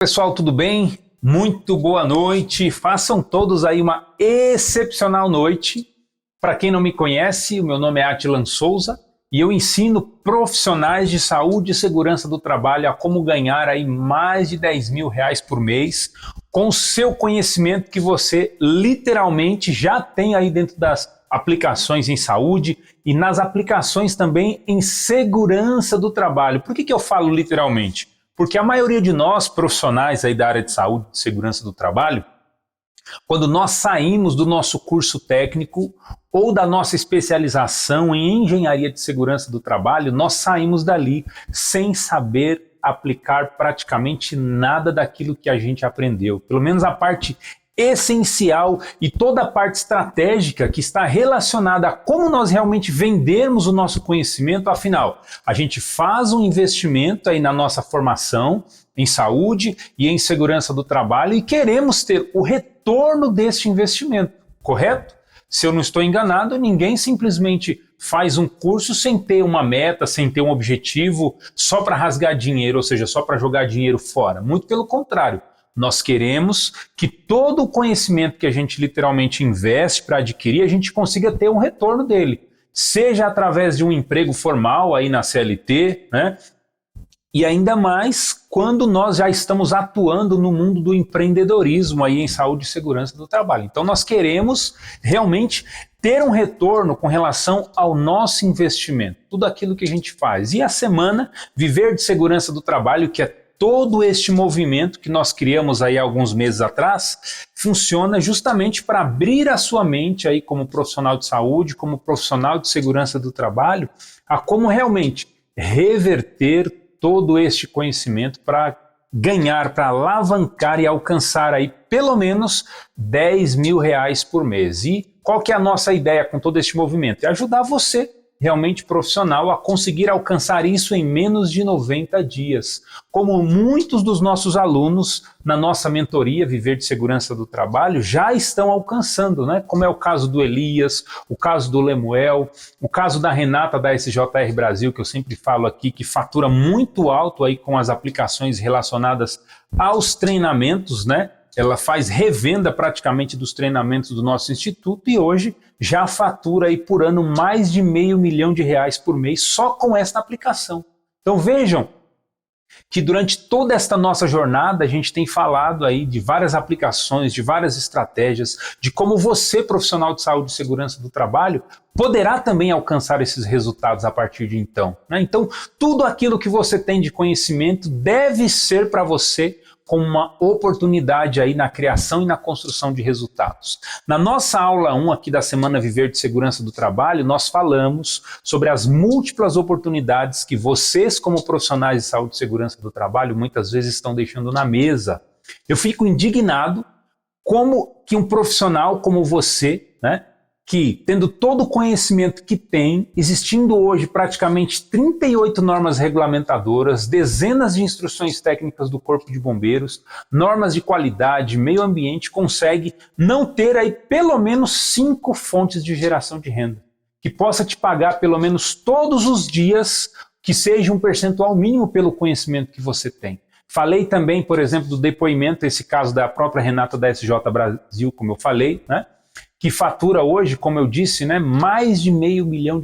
Pessoal, tudo bem? Muito boa noite. Façam todos aí uma excepcional noite. Para quem não me conhece, o meu nome é Atilan Souza e eu ensino profissionais de saúde e segurança do trabalho a como ganhar aí mais de R$ 10.000 por mês com o seu conhecimento que você literalmente já tem aí dentro das aplicações em saúde e nas aplicações também em segurança do trabalho. Por que eu falo literalmente? Porque a maioria de nós, profissionais aí da área de saúde e segurança do trabalho, quando nós saímos do nosso curso técnico ou da nossa especialização em engenharia de segurança do trabalho, nós saímos dali sem saber aplicar praticamente nada daquilo que a gente aprendeu. Pelo menos a parte essencial e toda a parte estratégica que está relacionada a como nós realmente vendermos o nosso conhecimento. Afinal, a gente faz um investimento aí na nossa formação em saúde e em segurança do trabalho e queremos ter o retorno deste investimento, correto? Se eu não estou enganado, ninguém simplesmente faz um curso sem ter uma meta, sem ter um objetivo, só para rasgar dinheiro, ou seja, só para jogar dinheiro fora. Muito pelo contrário. Nós queremos que todo o conhecimento que a gente literalmente investe para adquirir, a gente consiga ter um retorno dele. Seja através de um emprego formal aí na CLT, né? E ainda mais quando nós já estamos atuando no mundo do empreendedorismo aí em saúde e segurança do trabalho. Então nós queremos realmente ter um retorno com relação ao nosso investimento, tudo aquilo que a gente faz. E a semana Viver de Segurança do Trabalho, que é todo este movimento que nós criamos aí alguns meses atrás, funciona justamente para abrir a sua mente aí como profissional de saúde, como profissional de segurança do trabalho, a como realmente reverter todo este conhecimento para ganhar, para alavancar e alcançar aí pelo menos R$ 10.000 por mês. E qual que é a nossa ideia com todo este movimento? É ajudar você, realmente profissional, a conseguir alcançar isso em menos de 90 dias. Como muitos dos nossos alunos na nossa mentoria Viver de Segurança do Trabalho já estão alcançando, né? Como é o caso do Elias, o caso do Lemuel, o caso da Renata da SJR Brasil, que eu sempre falo aqui, que fatura muito alto aí com as aplicações relacionadas aos treinamentos, né? Ela faz revenda praticamente dos treinamentos do nosso instituto e hoje já fatura aí por ano mais de R$ 500 mil por mês só com esta aplicação. Então vejam que durante toda esta nossa jornada a gente tem falado aí de várias aplicações, de várias estratégias, de como você, profissional de saúde e segurança do trabalho, poderá também alcançar esses resultados a partir de então, né? Então tudo aquilo que você tem de conhecimento deve ser para você como uma oportunidade aí na criação e na construção de resultados. Na nossa aula 1 aqui da semana Viver de Segurança do Trabalho, nós falamos sobre as múltiplas oportunidades que vocês, como profissionais de saúde e segurança do trabalho, muitas vezes estão deixando na mesa. Eu fico indignado como que um profissional como você, né, que tendo todo o conhecimento que tem, existindo hoje praticamente 38 normas regulamentadoras, dezenas de instruções técnicas do Corpo de Bombeiros, normas de qualidade, meio ambiente, consegue não ter aí pelo menos 5 fontes de geração de renda, que possa te pagar pelo menos todos os dias, que seja um percentual mínimo pelo conhecimento que você tem. Falei também, por exemplo, do depoimento, esse caso da própria Renata da SJ Brasil, como eu falei, né? Que fatura hoje, como eu disse, né, mais de R$ 500 mil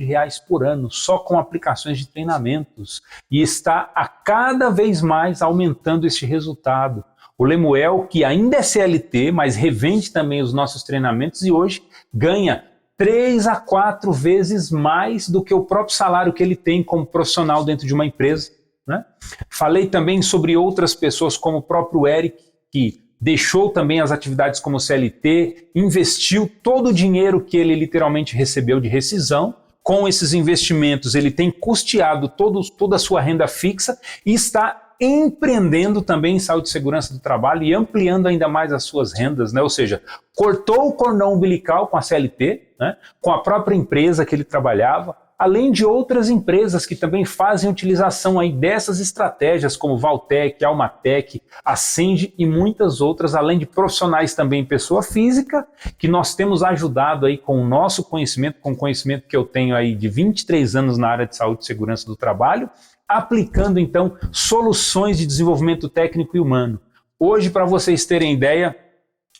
por ano, só com aplicações de treinamentos, e está a cada vez mais aumentando este resultado. O Lemuel, que ainda é CLT, mas revende também os nossos treinamentos e hoje ganha 3 a 4 vezes mais do que o próprio salário que ele tem como profissional dentro de uma empresa, né? Falei também sobre outras pessoas, como o próprio Eric, que deixou também as atividades como CLT, investiu todo o dinheiro que ele literalmente recebeu de rescisão. Com esses investimentos ele tem custeado toda a sua renda fixa e está empreendendo também em saúde e segurança do trabalho e ampliando ainda mais as suas rendas, né? Ou seja, cortou o cordão umbilical com a CLT, né? Com a própria empresa que ele trabalhava, além de outras empresas que também fazem utilização aí dessas estratégias, como Valtec, Almatec, Ascend e muitas outras, além de profissionais também pessoa física, que nós temos ajudado aí com o nosso conhecimento, com o conhecimento que eu tenho aí de 23 anos na área de saúde e segurança do trabalho, aplicando então soluções de desenvolvimento técnico e humano. Hoje, para vocês terem ideia,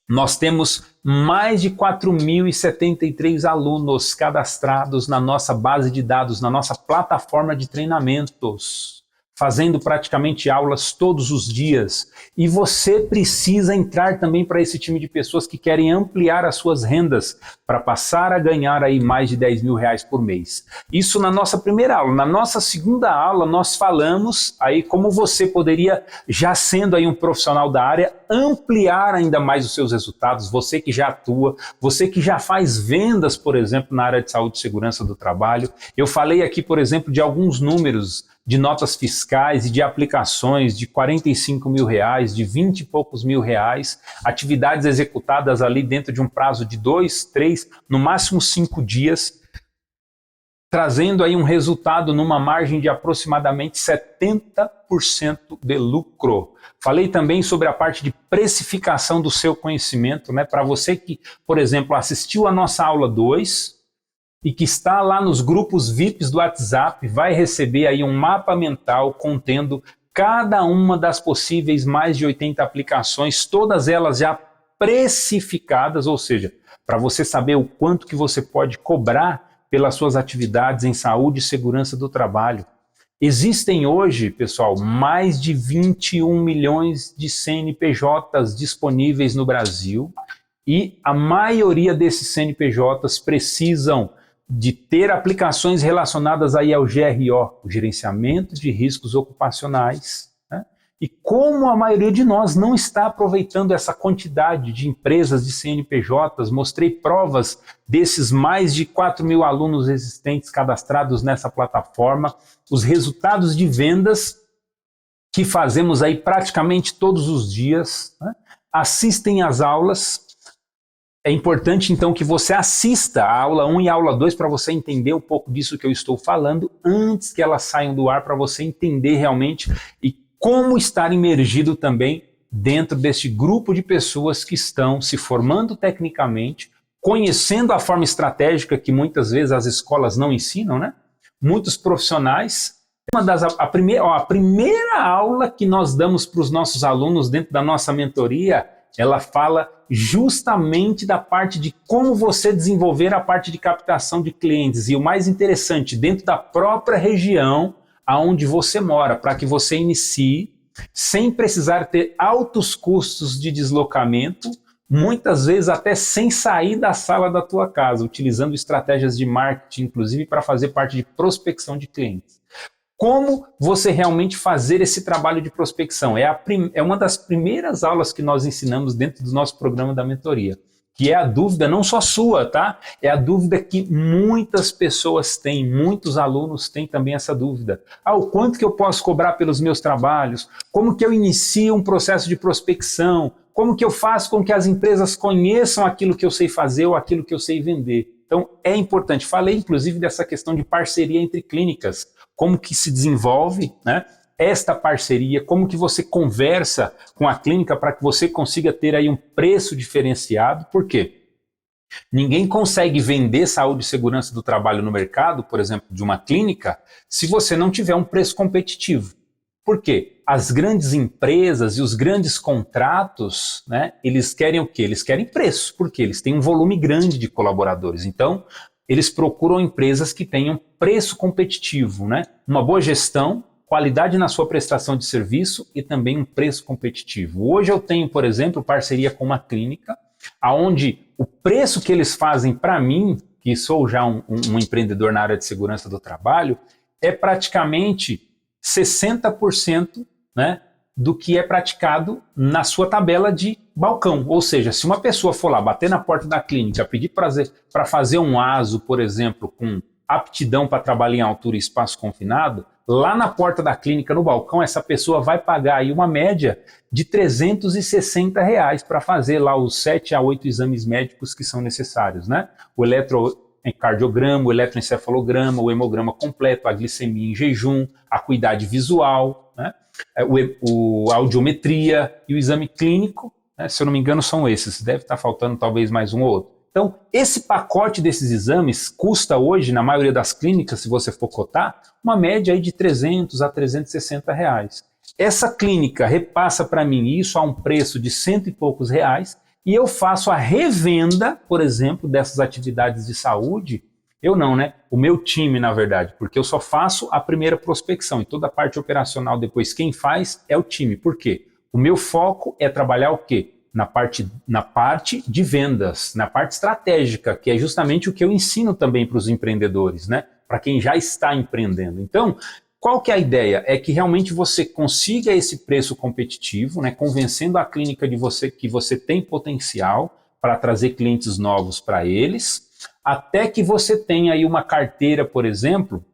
nós temos mais de 4.073 alunos cadastrados na nossa base de dados, na nossa plataforma de treinamentos, fazendo praticamente aulas todos os dias. E você precisa entrar também para esse time de pessoas que querem ampliar as suas rendas para passar a ganhar aí mais de 10 mil reais por mês. Isso na nossa primeira aula. Na nossa segunda aula, nós falamos aí como você poderia, já sendo aí um profissional da área, ampliar ainda mais os seus resultados. Você que já atua, você que já faz vendas, por exemplo, na área de saúde e segurança do trabalho. Eu falei aqui, por exemplo, de alguns números de notas fiscais e de aplicações de 45 mil reais, de 20 e poucos mil reais, atividades executadas ali dentro de um prazo de 2, 3, no máximo 5 dias, trazendo aí um resultado numa margem de aproximadamente 70% de lucro. Falei também sobre a parte de precificação do seu conhecimento, né? Para você que, por exemplo, assistiu a nossa aula 2, e que está lá nos grupos VIPs do WhatsApp, vai receber aí um mapa mental contendo cada uma das possíveis mais de 80 aplicações, todas elas já precificadas, ou seja, para você saber o quanto que você pode cobrar pelas suas atividades em saúde e segurança do trabalho. Existem hoje, pessoal, mais de 21 milhões de CNPJs disponíveis no Brasil e a maioria desses CNPJs precisam de ter aplicações relacionadas aí ao GRO, o Gerenciamento de Riscos Ocupacionais, né? E como a maioria de nós não está aproveitando essa quantidade de empresas de CNPJs, mostrei provas desses mais de 4 mil alunos existentes cadastrados nessa plataforma, os resultados de vendas que fazemos aí praticamente todos os dias, né? Assistem às aulas. É importante, então, que você assista a aula 1 e a aula 2 para você entender um pouco disso que eu estou falando antes que elas saiam do ar, para você entender realmente e como estar imergido também dentro deste grupo de pessoas que estão se formando tecnicamente, conhecendo a forma estratégica que muitas vezes as escolas não ensinam, né? Muitos profissionais. A primeira aula que nós damos para os nossos alunos dentro da nossa mentoria, ela fala justamente da parte de como você desenvolver a parte de captação de clientes. E o mais interessante, dentro da própria região aonde você mora, para que você inicie sem precisar ter altos custos de deslocamento, muitas vezes até sem sair da sala da tua casa, utilizando estratégias de marketing, inclusive para fazer parte de prospecção de clientes. Como você realmente fazer esse trabalho de prospecção? É uma das primeiras aulas que nós ensinamos dentro do nosso programa da mentoria, que é a dúvida não só sua, tá? É a dúvida que muitas pessoas têm, muitos alunos têm também essa dúvida. O quanto que eu posso cobrar pelos meus trabalhos? Como que eu inicio um processo de prospecção? Como que eu faço com que as empresas conheçam aquilo que eu sei fazer ou aquilo que eu sei vender? Então, é importante. Falei, inclusive, dessa questão de parceria entre clínicas. Como que se desenvolve, né, esta parceria, como que você conversa com a clínica para que você consiga ter aí um preço diferenciado. Por quê? Ninguém consegue vender saúde e segurança do trabalho no mercado, por exemplo, de uma clínica, se você não tiver um preço competitivo. Por quê? As grandes empresas e os grandes contratos, né, eles querem o quê? Eles querem preço, porque eles têm um volume grande de colaboradores. Então, eles procuram empresas que tenham preço competitivo, né? Uma boa gestão, qualidade na sua prestação de serviço e também um preço competitivo. Hoje eu tenho, por exemplo, parceria com uma clínica, onde o preço que eles fazem para mim, que sou já um empreendedor na área de segurança do trabalho, é praticamente 60%, né, do que é praticado na sua tabela de balcão. Ou seja, se uma pessoa for lá bater na porta da clínica, pedir para fazer um ASO, por exemplo, com aptidão para trabalhar em altura e espaço confinado, lá na porta da clínica, no balcão, essa pessoa vai pagar aí uma média de R$360 para fazer lá os 7 a 8 exames médicos que são necessários, né? O eletrocardiograma, o eletroencefalograma, o hemograma completo, a glicemia em jejum, a acuidade visual, né? A audiometria e o exame clínico, né? Se eu não me engano são esses, deve estar faltando talvez mais um ou outro. Então, esse pacote desses exames custa hoje, na maioria das clínicas, se você for cotar, uma média aí de R$300 a R$360. Essa clínica repassa para mim isso a um preço de R$100 e poucos, e eu faço a revenda, por exemplo, dessas atividades de saúde. Eu não, né? O meu time, na verdade, porque eu só faço a primeira prospecção e toda a parte operacional depois quem faz é o time. Por quê? O meu foco é trabalhar o quê? Na parte de vendas, na parte estratégica, que é justamente o que eu ensino também para os empreendedores, né? Para quem já está empreendendo. Então, qual que é a ideia? É que realmente você consiga esse preço competitivo, né, convencendo a clínica de você que você tem potencial para trazer clientes novos para eles, até que você tenha aí uma carteira, por exemplo,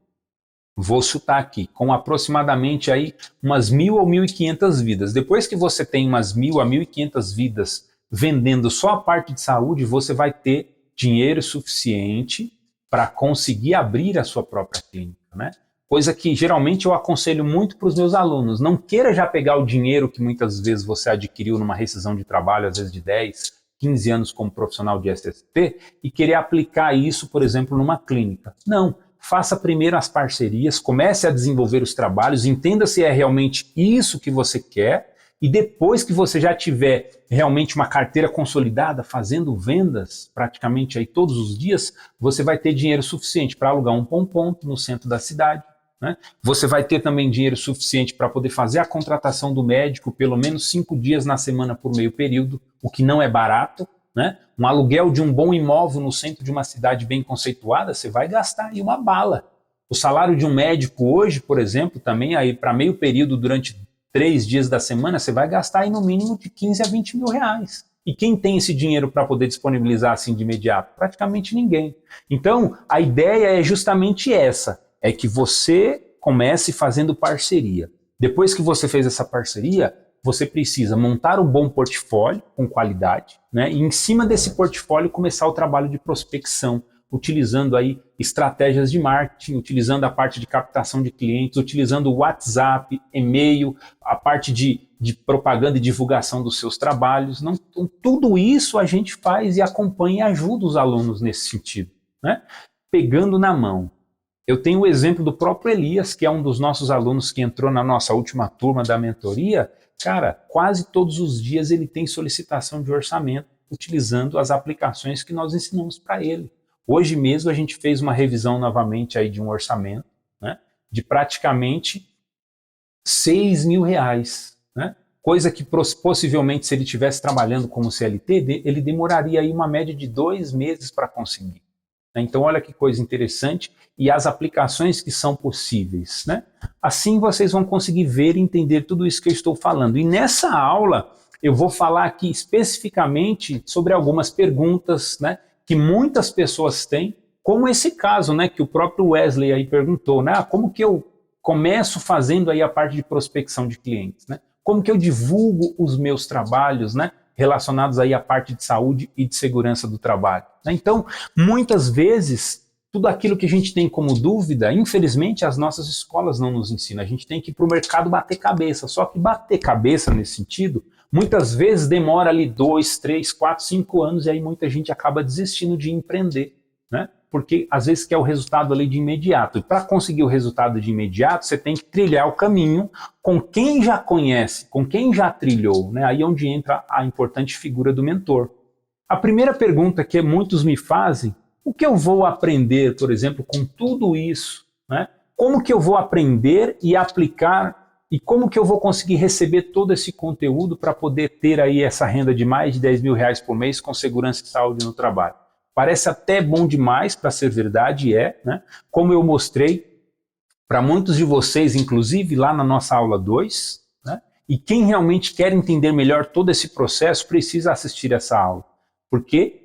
vou chutar aqui, com aproximadamente aí umas 1.000 ou 1.500 vidas. Depois que você tem umas 1.000 a 1.500 vidas vendendo só a parte de saúde, você vai ter dinheiro suficiente para conseguir abrir a sua própria clínica, né? Coisa que geralmente eu aconselho muito para os meus alunos. Não queira já pegar o dinheiro que muitas vezes você adquiriu numa rescisão de trabalho, às vezes de 10, 15 anos como profissional de SST, e querer aplicar isso, por exemplo, numa clínica. Não, faça primeiro as parcerias, comece a desenvolver os trabalhos, entenda se é realmente isso que você quer, e depois que você já tiver realmente uma carteira consolidada, fazendo vendas praticamente aí todos os dias, você vai ter dinheiro suficiente para alugar um ponto no centro da cidade, né? Você vai ter também dinheiro suficiente para poder fazer a contratação do médico pelo menos 5 dias na semana por meio período, o que não é barato, né? Um aluguel de um bom imóvel no centro de uma cidade bem conceituada, você vai gastar aí uma bala. O salário de um médico hoje, por exemplo, também aí para meio período durante 3 dias da semana, você vai gastar aí no mínimo de 15 a 20 mil reais. E quem tem esse dinheiro para poder disponibilizar assim de imediato? Praticamente ninguém. Então, a ideia é justamente essa, é que você comece fazendo parceria. Depois que você fez essa parceria, você precisa montar um bom portfólio com qualidade, né? E em cima desse portfólio começar o trabalho de prospecção, utilizando aí estratégias de marketing, utilizando a parte de captação de clientes, utilizando o WhatsApp, e-mail, a parte de propaganda e divulgação dos seus trabalhos. Não, tudo isso a gente faz e acompanha e ajuda os alunos nesse sentido, né? Pegando na mão. Eu tenho o exemplo do próprio Elias, que é um dos nossos alunos que entrou na nossa última turma da mentoria. Cara, quase todos os dias ele tem solicitação de orçamento utilizando as aplicações que nós ensinamos para ele. Hoje mesmo a gente fez uma revisão novamente aí de um orçamento, né, de praticamente R$6.000, né? Coisa que possivelmente se ele estivesse trabalhando como CLT, ele demoraria aí uma média de 2 meses para conseguir. Então olha que coisa interessante, e as aplicações que são possíveis, né? Assim vocês vão conseguir ver e entender tudo isso que eu estou falando. E nessa aula eu vou falar aqui especificamente sobre algumas perguntas, né, que muitas pessoas têm, como esse caso, né, que o próprio Wesley aí perguntou, né? Como que eu começo fazendo aí a parte de prospecção de clientes, né? Como que eu divulgo os meus trabalhos, né, relacionados aí à parte de saúde e de segurança do trabalho, né? Então, muitas vezes, tudo aquilo que a gente tem como dúvida, infelizmente, as nossas escolas não nos ensinam. A gente tem que ir para o mercado bater cabeça. Só que bater cabeça nesse sentido, muitas vezes demora ali 2, 3, 4, 5 anos, e aí muita gente acaba desistindo de empreender, né? Porque às vezes quer o resultado ali de imediato. E para conseguir o resultado de imediato, você tem que trilhar o caminho com quem já conhece, com quem já trilhou, né? Aí é onde entra a importante figura do mentor. A primeira pergunta que muitos me fazem: o que eu vou aprender, por exemplo, com tudo isso, né? Como que eu vou aprender e aplicar, e como que eu vou conseguir receber todo esse conteúdo para poder ter aí essa renda de mais de R$10.000 por mês com segurança e saúde no trabalho? Parece até bom demais para ser verdade, né? Como eu mostrei para muitos de vocês, inclusive lá na nossa aula 2, né? E quem realmente quer entender melhor todo esse processo precisa assistir essa aula, porque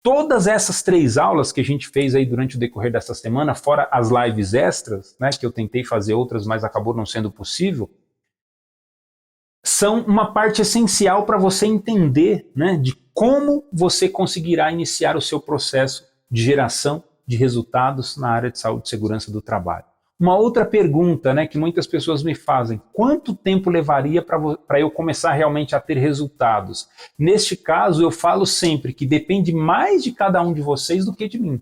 todas essas 3 aulas que a gente fez aí durante o decorrer dessa semana, fora as lives extras, né, que eu tentei fazer outras, mas acabou não sendo possível, são uma parte essencial para você entender, né, de como você conseguirá iniciar o seu processo de geração de resultados na área de saúde e segurança do trabalho. Uma outra pergunta, né, que muitas pessoas me fazem: quanto tempo levaria para eu começar realmente a ter resultados? Neste caso, eu falo sempre que depende mais de cada um de vocês do que de mim.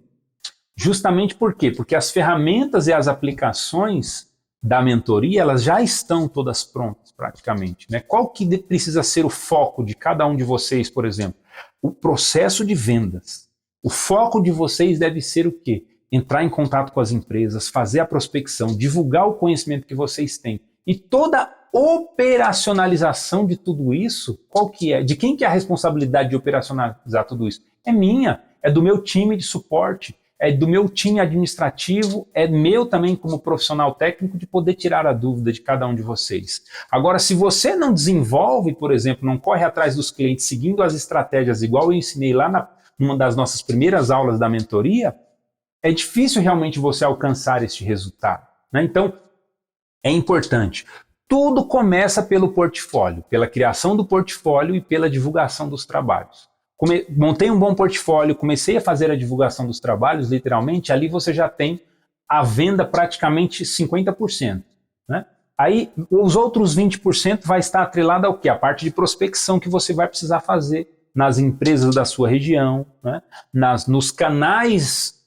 Justamente por quê? Porque as ferramentas e as aplicações da mentoria, elas já estão todas prontas. praticamente, né? Qual que precisa ser o foco de cada um de vocês, por exemplo? O processo de vendas. O foco de vocês deve ser o quê? Entrar em contato com as empresas, fazer a prospecção, divulgar o conhecimento que vocês têm. E toda a operacionalização de tudo isso, qual que é? De quem que é a responsabilidade de operacionalizar tudo isso? É minha, é do meu time de suporte, é do meu time administrativo, é meu também como profissional técnico de poder tirar a dúvida de cada um de vocês. Agora, se você não desenvolve, por exemplo, não corre atrás dos clientes seguindo as estratégias igual eu ensinei lá numa das nossas primeiras aulas da mentoria, é difícil realmente você alcançar este resultado, né? Então, é importante. Tudo começa pelo portfólio, pela criação do portfólio e pela divulgação dos trabalhos. Montei um bom portfólio, comecei a fazer a divulgação dos trabalhos, literalmente, ali você já tem a venda praticamente 50%. Né? Aí, os outros 20% vai estar atrelado ao quê? A parte de prospecção que você vai precisar fazer nas empresas da sua região, né? Nos canais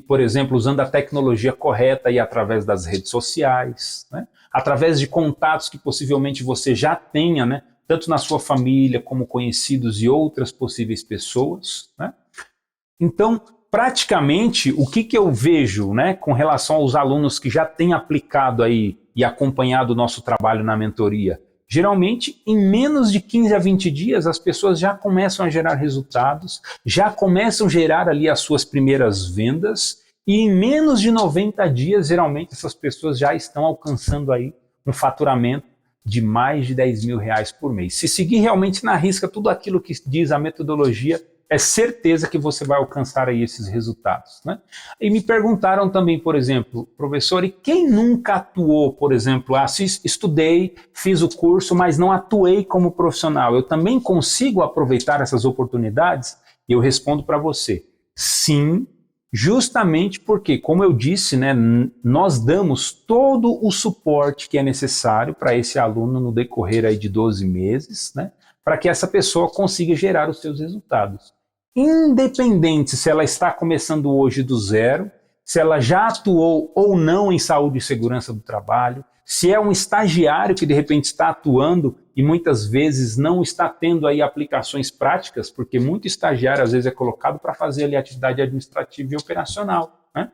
por exemplo, usando a tecnologia correta e através das redes sociais, né? Através de contatos que possivelmente você já tenha, né? Tanto na sua família como conhecidos e outras possíveis pessoas, né? Então, praticamente, o que eu vejo, né, com relação aos alunos que já têm aplicado aí e acompanhado o nosso trabalho na mentoria, geralmente, em menos de 15 a 20 dias, as pessoas já começam a gerar resultados, já começam a gerar ali as suas primeiras vendas, e em menos de 90 dias, geralmente, essas pessoas já estão alcançando aí um faturamento de mais de 10 mil reais por mês. Se seguir realmente na risca tudo aquilo que diz a metodologia, é certeza que você vai alcançar aí esses resultados, né? E me perguntaram também, por exemplo, professor, e quem nunca atuou, por exemplo, estudei, fiz o curso, mas não atuei como profissional, eu também consigo aproveitar essas oportunidades? E eu respondo para você, sim, justamente porque, como eu disse, né, nós damos todo o suporte que é necessário para esse aluno no decorrer aí de 12 meses, né, para que essa pessoa consiga gerar os seus resultados. Independente se ela está começando hoje do zero, se ela já atuou ou não em saúde e segurança do trabalho, se é um estagiário que de repente está atuando e muitas vezes não está tendo aí aplicações práticas, porque muito estagiário às vezes é colocado para fazer ali atividade administrativa e operacional, né?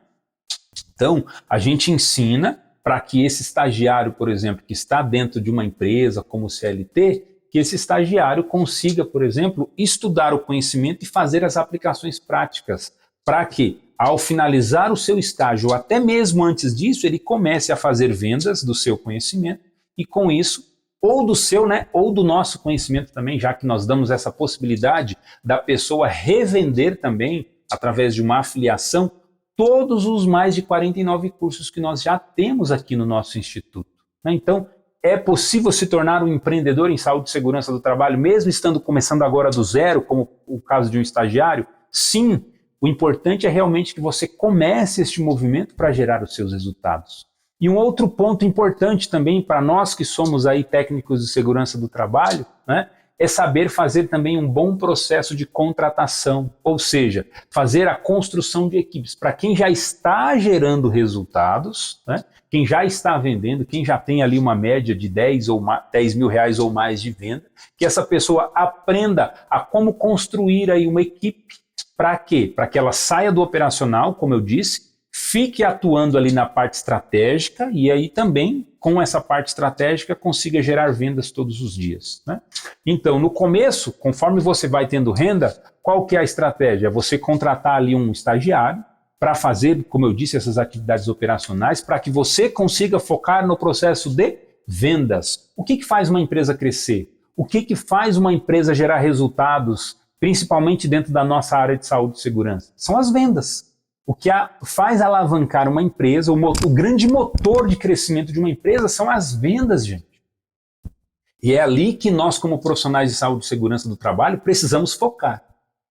Então, a gente ensina para que esse estagiário, por exemplo, que está dentro de uma empresa como CLT, que esse estagiário consiga, por exemplo, estudar o conhecimento e fazer as aplicações práticas, para que, ao finalizar o seu estágio, ou até mesmo antes disso, ele comece a fazer vendas do seu conhecimento e, com isso, ou do seu, né, ou do nosso conhecimento também, já que nós damos essa possibilidade da pessoa revender também, através de uma afiliação, todos os mais de 49 cursos que nós já temos aqui no nosso instituto. Então, é possível se tornar um empreendedor em saúde e segurança do trabalho, mesmo estando começando agora do zero, como o caso de um estagiário? Sim, o importante é realmente que você comece este movimento para gerar os seus resultados. E um outro ponto importante também para nós que somos aí técnicos de segurança do trabalho, né, é saber fazer também um bom processo de contratação, ou seja, fazer a construção de equipes. Para quem já está gerando resultados, né, quem já está vendendo, quem já tem ali uma média de 10 mil reais ou mais de venda, que essa pessoa aprenda a como construir aí uma equipe. Para quê? Para que ela saia do operacional, como eu disse, fique atuando ali na parte estratégica e aí também, com essa parte estratégica, consiga gerar vendas todos os dias, né? Então, no começo, conforme você vai tendo renda, qual que é a estratégia? É você contratar ali um estagiário para fazer, como eu disse, essas atividades operacionais, para que você consiga focar no processo de vendas. O que faz uma empresa crescer? O que faz uma empresa gerar resultados, principalmente dentro da nossa área de saúde e segurança? São as vendas. O que faz alavancar uma empresa, o grande motor de crescimento de uma empresa são as vendas, gente. E é ali que nós, como profissionais de saúde e segurança do trabalho, precisamos focar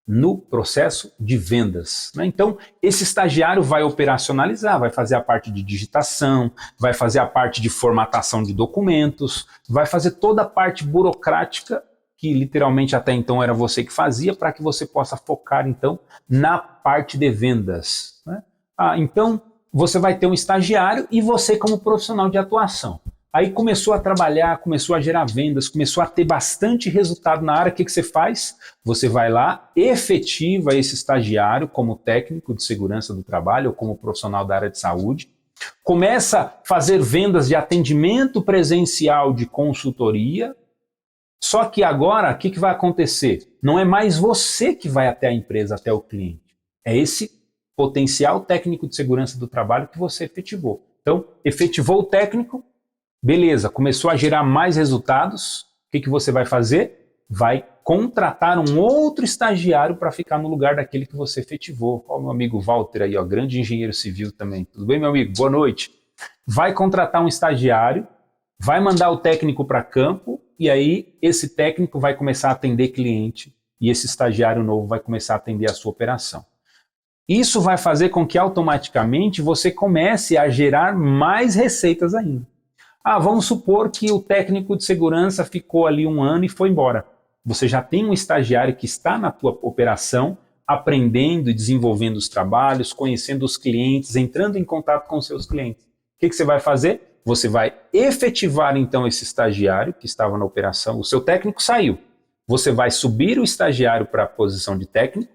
no processo de vendas, né? Então, esse estagiário vai operacionalizar, vai fazer a parte de digitação, vai fazer a parte de formatação de documentos, vai fazer toda a parte burocrática que literalmente até então era você que fazia, para que você possa focar então na parte de vendas, né? Então, você vai ter um estagiário e você como profissional de atuação. Aí começou a trabalhar, começou a gerar vendas, começou a ter bastante resultado na área. O que que você faz? Você vai lá, efetiva esse estagiário como técnico de segurança do trabalho ou como profissional da área de saúde, começa a fazer vendas de atendimento presencial de consultoria. Só que agora, o que que vai acontecer? Não é mais você que vai até a empresa, até o cliente. É esse potencial técnico de segurança do trabalho que você efetivou. Então, efetivou o técnico, beleza, começou a gerar mais resultados. O que que você vai fazer? Vai contratar um outro estagiário para ficar no lugar daquele que você efetivou. Ó, o meu amigo Walter aí, ó, grande engenheiro civil também. Tudo bem, meu amigo? Boa noite. Vai contratar um estagiário, vai mandar o técnico para campo e aí esse técnico vai começar a atender cliente e esse estagiário novo vai começar a atender a sua operação. Isso vai fazer com que automaticamente você comece a gerar mais receitas ainda. Ah, vamos supor que o técnico de segurança ficou ali 1 ano e foi embora. Você já tem um estagiário que está na tua operação, aprendendo e desenvolvendo os trabalhos, conhecendo os clientes, entrando em contato com os seus clientes. O que que você vai fazer? Você vai efetivar então esse estagiário que estava na operação. O seu técnico saiu. Você vai subir o estagiário para a posição de técnico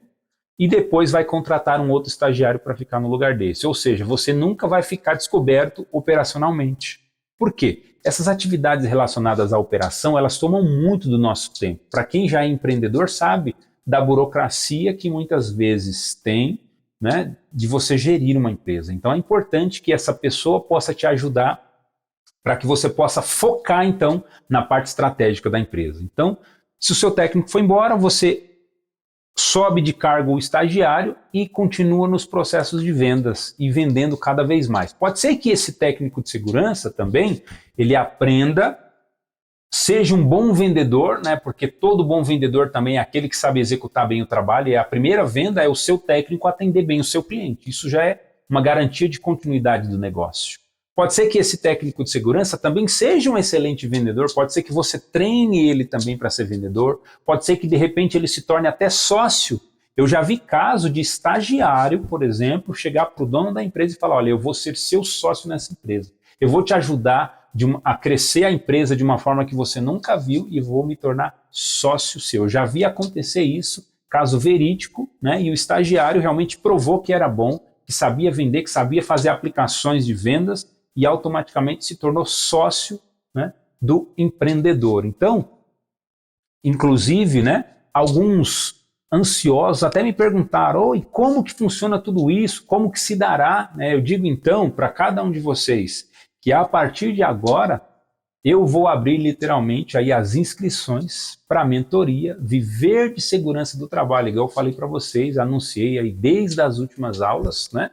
e depois vai contratar um outro estagiário para ficar no lugar desse. Ou seja, você nunca vai ficar descoberto operacionalmente. Por quê? Essas atividades relacionadas à operação, elas tomam muito do nosso tempo. Para quem já é empreendedor sabe da burocracia que muitas vezes tem, né, de você gerir uma empresa. Então é importante que essa pessoa possa te ajudar para que você possa focar então na parte estratégica da empresa. Então, se o seu técnico foi embora, você sobe de cargo o estagiário e continua nos processos de vendas e vendendo cada vez mais. Pode ser que esse técnico de segurança também, ele aprenda, seja um bom vendedor, né? Porque todo bom vendedor também é aquele que sabe executar bem o trabalho, e a primeira venda é o seu técnico atender bem o seu cliente. Isso já é uma garantia de continuidade do negócio. Pode ser que esse técnico de segurança também seja um excelente vendedor, pode ser que você treine ele também para ser vendedor, pode ser que de repente ele se torne até sócio. Eu já vi caso de estagiário, por exemplo, chegar para o dono da empresa e falar, olha, eu vou ser seu sócio nessa empresa, eu vou te ajudar a crescer a empresa de uma forma que você nunca viu e vou me tornar sócio seu. Eu já vi acontecer isso, caso verídico, né? E o estagiário realmente provou que era bom, que sabia vender, que sabia fazer aplicações de vendas, e automaticamente se tornou sócio, né, do empreendedor. Então, inclusive, né, alguns ansiosos até me perguntaram, oh, e como que funciona tudo isso? Como que se dará? Eu digo então para cada um de vocês que a partir de agora eu vou abrir literalmente aí as inscrições para a mentoria Viver de Segurança do Trabalho, igual eu falei para vocês, anunciei aí desde as últimas aulas, né?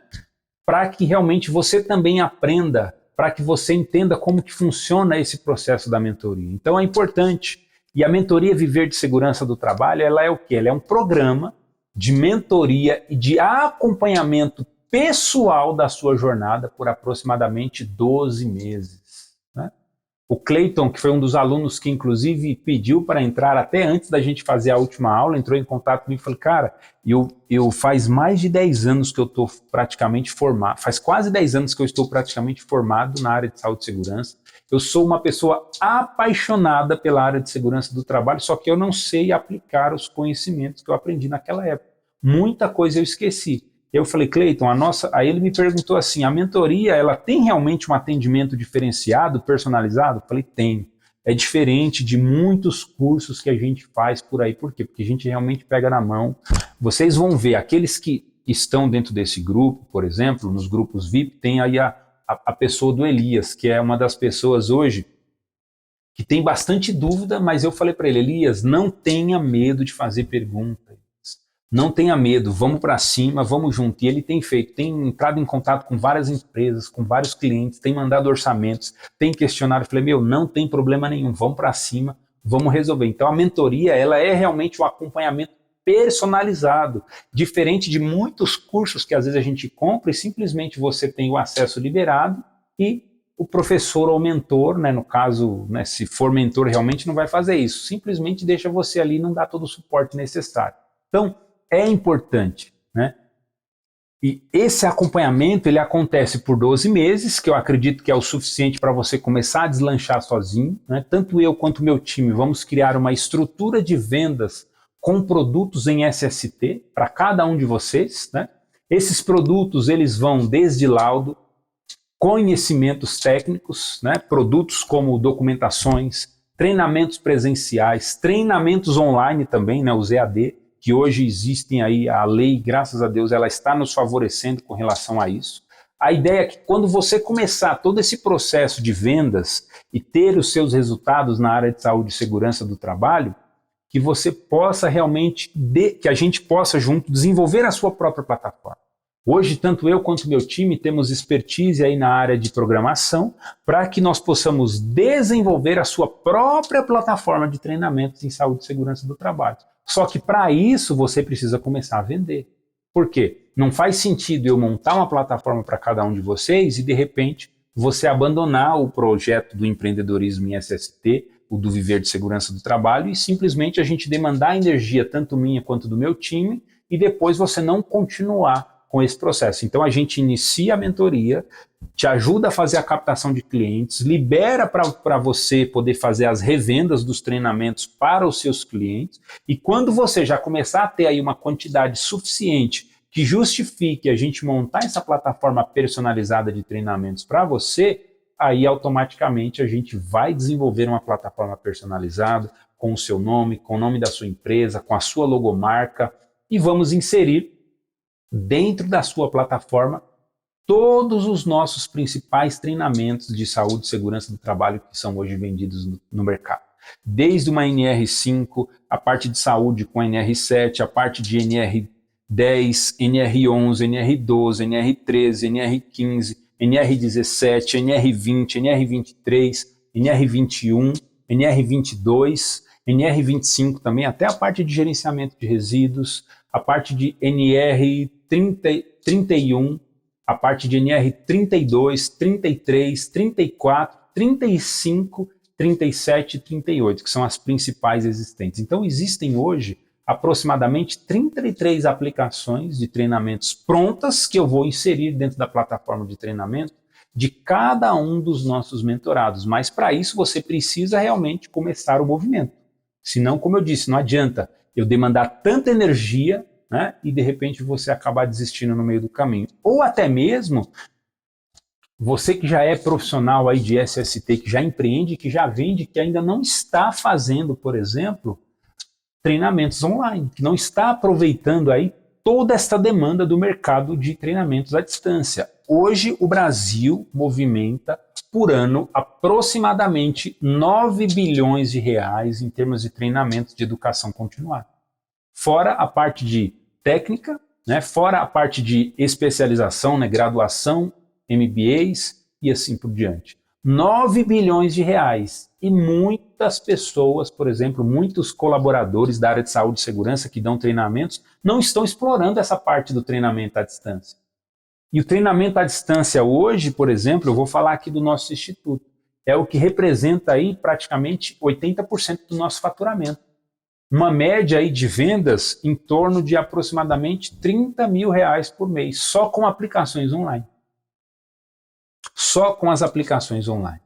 Para que realmente você também aprenda, para que você entenda como que funciona esse processo da mentoria. Então é importante. E a mentoria Viver de Segurança do Trabalho, ela é o quê? Ela é um programa de mentoria e de acompanhamento pessoal da sua jornada por aproximadamente 12 meses. Né? O Cleiton, que foi um dos alunos que inclusive pediu para entrar até antes da gente fazer a última aula, entrou em contato comigo e falou, cara, eu faz mais de 10 anos que eu estou praticamente formado, faz quase 10 anos que eu estou praticamente formado na área de saúde e segurança. Eu sou uma pessoa apaixonada pela área de segurança do trabalho, só que eu não sei aplicar os conhecimentos que eu aprendi naquela época. Muita coisa eu esqueci. Eu falei, Cleiton, aí ele me perguntou assim, a mentoria, ela tem realmente um atendimento diferenciado, personalizado? Eu falei, tem. É diferente de muitos cursos que a gente faz por aí. Por quê? Porque a gente realmente pega na mão. Vocês vão ver, aqueles que estão dentro desse grupo, por exemplo, nos grupos VIP, tem aí a pessoa do Elias, que é uma das pessoas hoje que tem bastante dúvida, mas eu falei para ele, Elias, não tenha medo de fazer perguntas. Não tenha medo, vamos para cima, vamos junto. E ele tem feito, tem entrado em contato com várias empresas, com vários clientes, tem mandado orçamentos, tem questionário. Eu falei, não tem problema nenhum, vamos para cima, vamos resolver. Então a mentoria, ela é realmente um acompanhamento personalizado, diferente de muitos cursos que às vezes a gente compra e simplesmente você tem o acesso liberado e o professor ou mentor, né, no caso, né, se for mentor realmente não vai fazer isso, simplesmente deixa você ali e não dá todo o suporte necessário. Então, é importante, né? E esse acompanhamento ele acontece por 12 meses, que eu acredito que é o suficiente para você começar a deslanchar sozinho, né? Tanto eu quanto o meu time vamos criar uma estrutura de vendas com produtos em SST para cada um de vocês, né? Esses produtos eles vão desde laudo, conhecimentos técnicos, né? Produtos como documentações, treinamentos presenciais, treinamentos online também, né? Os EAD, que hoje existem aí, a lei, graças a Deus, ela está nos favorecendo com relação a isso. A ideia é que quando você começar todo esse processo de vendas e ter os seus resultados na área de saúde e segurança do trabalho, que você possa realmente, que a gente possa junto desenvolver a sua própria plataforma. Hoje, tanto eu quanto meu time temos expertise aí na área de programação para que nós possamos desenvolver a sua própria plataforma de treinamentos em saúde e segurança do trabalho. Só que para isso você precisa começar a vender. Por quê? Não faz sentido eu montar uma plataforma para cada um de vocês e de repente você abandonar o projeto do empreendedorismo em SST, o do Viver de Segurança do Trabalho, e simplesmente a gente demandar energia tanto minha quanto do meu time e depois você não continuar com esse processo. Então a gente inicia a mentoria, te ajuda a fazer a captação de clientes, libera para você poder fazer as revendas dos treinamentos para os seus clientes, e quando você já começar a ter aí uma quantidade suficiente que justifique a gente montar essa plataforma personalizada de treinamentos para você, aí automaticamente a gente vai desenvolver uma plataforma personalizada com o seu nome, com o nome da sua empresa, com a sua logomarca, e vamos inserir dentro da sua plataforma todos os nossos principais treinamentos de saúde e segurança do trabalho que são hoje vendidos no mercado. Desde uma NR5, a parte de saúde com NR7, a parte de NR10, NR11, NR12, NR13, NR15, NR17, NR20, NR23, NR21, NR22, NR25 também, até a parte de gerenciamento de resíduos, a parte de NR31, a parte de NR32, 33, 34, 35, 37 e 38, que são as principais existentes. Então existem hoje aproximadamente 33 aplicações de treinamentos prontas que eu vou inserir dentro da plataforma de treinamento de cada um dos nossos mentorados. Mas para isso você precisa realmente começar o movimento. Senão, como eu disse, não adianta eu demandar tanta energia, né, e de repente você acabar desistindo no meio do caminho. Ou até mesmo você que já é profissional aí de SST, que já empreende, que já vende, que ainda não está fazendo, por exemplo, treinamentos online, que não está aproveitando aí toda esta demanda do mercado de treinamentos à distância. Hoje o Brasil movimenta por ano aproximadamente 9 bilhões de reais em termos de treinamentos de educação continuada. Fora a parte de técnica, né, fora a parte de especialização, né, graduação, MBAs e assim por diante. 9 bilhões de reais. E muitas pessoas, por exemplo, muitos colaboradores da área de saúde e segurança que dão treinamentos, não estão explorando essa parte do treinamento à distância. E o treinamento à distância hoje, por exemplo, eu vou falar aqui do nosso instituto, é o que representa aí praticamente 80% do nosso faturamento. Uma média aí de vendas em torno de aproximadamente 30 mil reais por mês, só com aplicações online. Só com as aplicações online.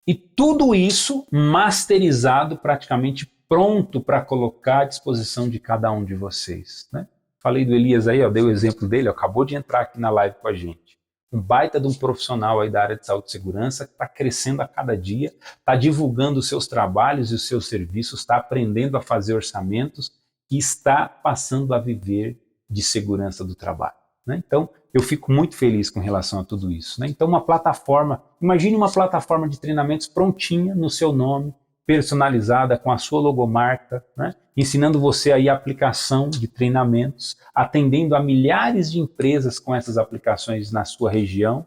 E tudo isso masterizado, praticamente pronto para colocar à disposição de cada um de vocês, né? Falei do Elias aí, ó, dei o exemplo dele, ó, acabou de entrar aqui na live com a gente. Um baita de um profissional aí da área de saúde e segurança que está crescendo a cada dia, está divulgando os seus trabalhos e os seus serviços, está aprendendo a fazer orçamentos e está passando a viver de segurança do trabalho, né? Então, eu fico muito feliz com relação a tudo isso, né? Então, uma plataforma, imagine uma plataforma de treinamentos prontinha no seu nome, personalizada com a sua logomarca, né? Ensinando você aí a aplicação de treinamentos, atendendo a milhares de empresas com essas aplicações na sua região,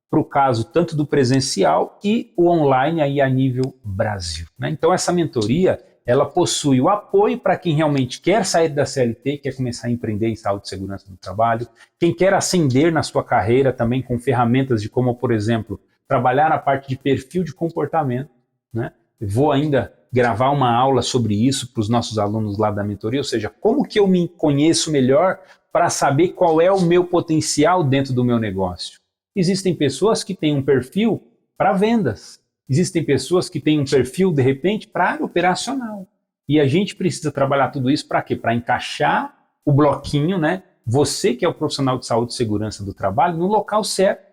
para o caso tanto do presencial e o online aí a nível Brasil, né? Então essa mentoria, ela possui o apoio para quem realmente quer sair da CLT, quer começar a empreender em saúde e segurança do trabalho, quem quer ascender na sua carreira também com ferramentas de como, por exemplo, trabalhar a parte de perfil de comportamento, né? Vou ainda gravar uma aula sobre isso para os nossos alunos lá da mentoria, ou seja, como que eu me conheço melhor para saber qual é o meu potencial dentro do meu negócio. Existem pessoas que têm um perfil para vendas. Existem pessoas que têm um perfil, de repente, para área operacional. E a gente precisa trabalhar tudo isso para quê? Para encaixar o bloquinho, né? Você que é o profissional de saúde e segurança do trabalho, no local certo,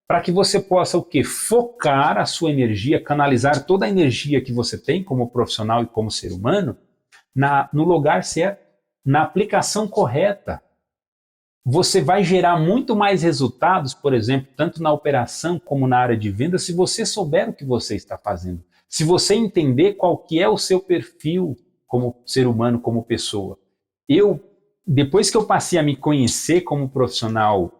para que você possa o quê? Focar a sua energia, canalizar toda a energia que você tem como profissional e como ser humano no lugar certo, na aplicação correta. Você vai gerar muito mais resultados, por exemplo, tanto na operação como na área de venda, se você souber o que você está fazendo. Se você entender qual que é o seu perfil como ser humano, como pessoa. Depois que eu passei a me conhecer como profissional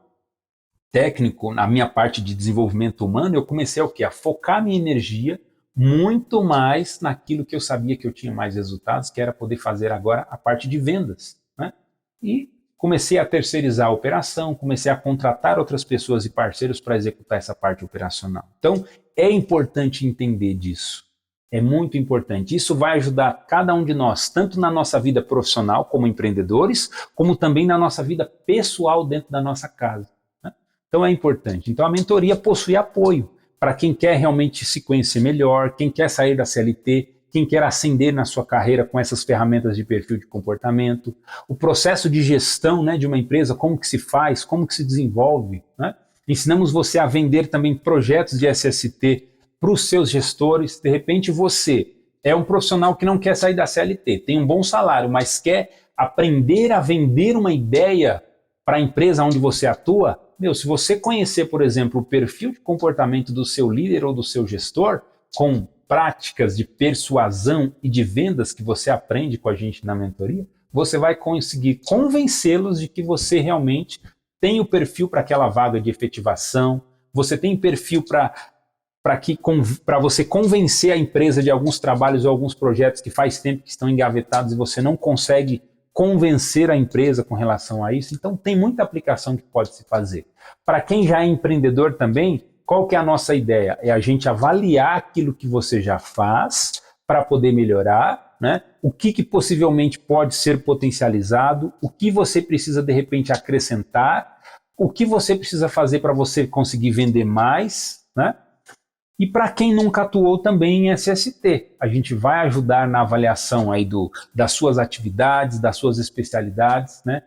técnico, na minha parte de desenvolvimento humano, eu comecei a focar minha energia muito mais naquilo que eu sabia que eu tinha mais resultados, que era poder fazer agora a parte de vendas, né? E comecei a terceirizar a operação, comecei a contratar outras pessoas e parceiros para executar essa parte operacional. Então, é importante entender disso. É muito importante. Isso vai ajudar cada um de nós, tanto na nossa vida profissional como empreendedores, como também na nossa vida pessoal dentro da nossa casa, né? Então é importante. Então a mentoria possui apoio para quem quer realmente se conhecer melhor, quem quer sair da CLT, quem quer ascender na sua carreira com essas ferramentas de perfil de comportamento, o processo de gestão, né, de uma empresa, como que se faz, como que se desenvolve, né? Ensinamos você a vender também projetos de SST para os seus gestores. De repente você é um profissional que não quer sair da CLT, tem um bom salário, mas quer aprender a vender uma ideia para a empresa onde você atua. Se você conhecer, por exemplo, o perfil de comportamento do seu líder ou do seu gestor, com práticas de persuasão e de vendas que você aprende com a gente na mentoria, você vai conseguir convencê-los de que você realmente tem o perfil para aquela vaga de efetivação, você tem perfil para você convencer a empresa de alguns trabalhos ou alguns projetos que faz tempo que estão engavetados e você não consegue convencer a empresa com relação a isso. Então tem muita aplicação que pode se fazer. Para quem já é empreendedor também, qual que é a nossa ideia? É a gente avaliar aquilo que você já faz para poder melhorar, né? O que possivelmente pode ser potencializado, o que você precisa de repente acrescentar, o que você precisa fazer para você conseguir vender mais, né? E para quem nunca atuou também em SST, a gente vai ajudar na avaliação aí das suas atividades, das suas especialidades, né?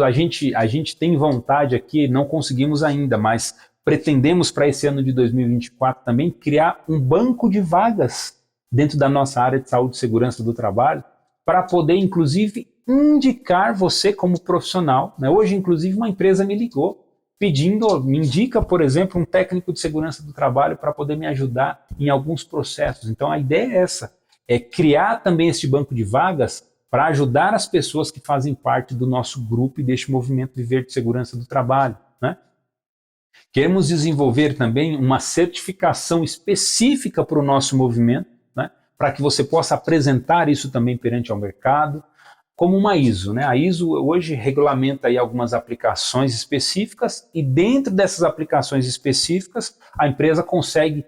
A gente tem vontade aqui, não conseguimos ainda, mas pretendemos para esse ano de 2024 também criar um banco de vagas dentro da nossa área de saúde e segurança do trabalho, para poder inclusive indicar você como profissional, né? Hoje inclusive uma empresa me ligou, me indica, por exemplo, um técnico de segurança do trabalho para poder me ajudar em alguns processos. Então a ideia é essa, é criar também este banco de vagas para ajudar as pessoas que fazem parte do nosso grupo e deste movimento Viver de Segurança do Trabalho, né? Queremos desenvolver também uma certificação específica para o nosso movimento, né? Para que você possa apresentar isso também perante ao mercado, como uma ISO, né? A ISO hoje regulamenta aí algumas aplicações específicas e dentro dessas aplicações específicas a empresa consegue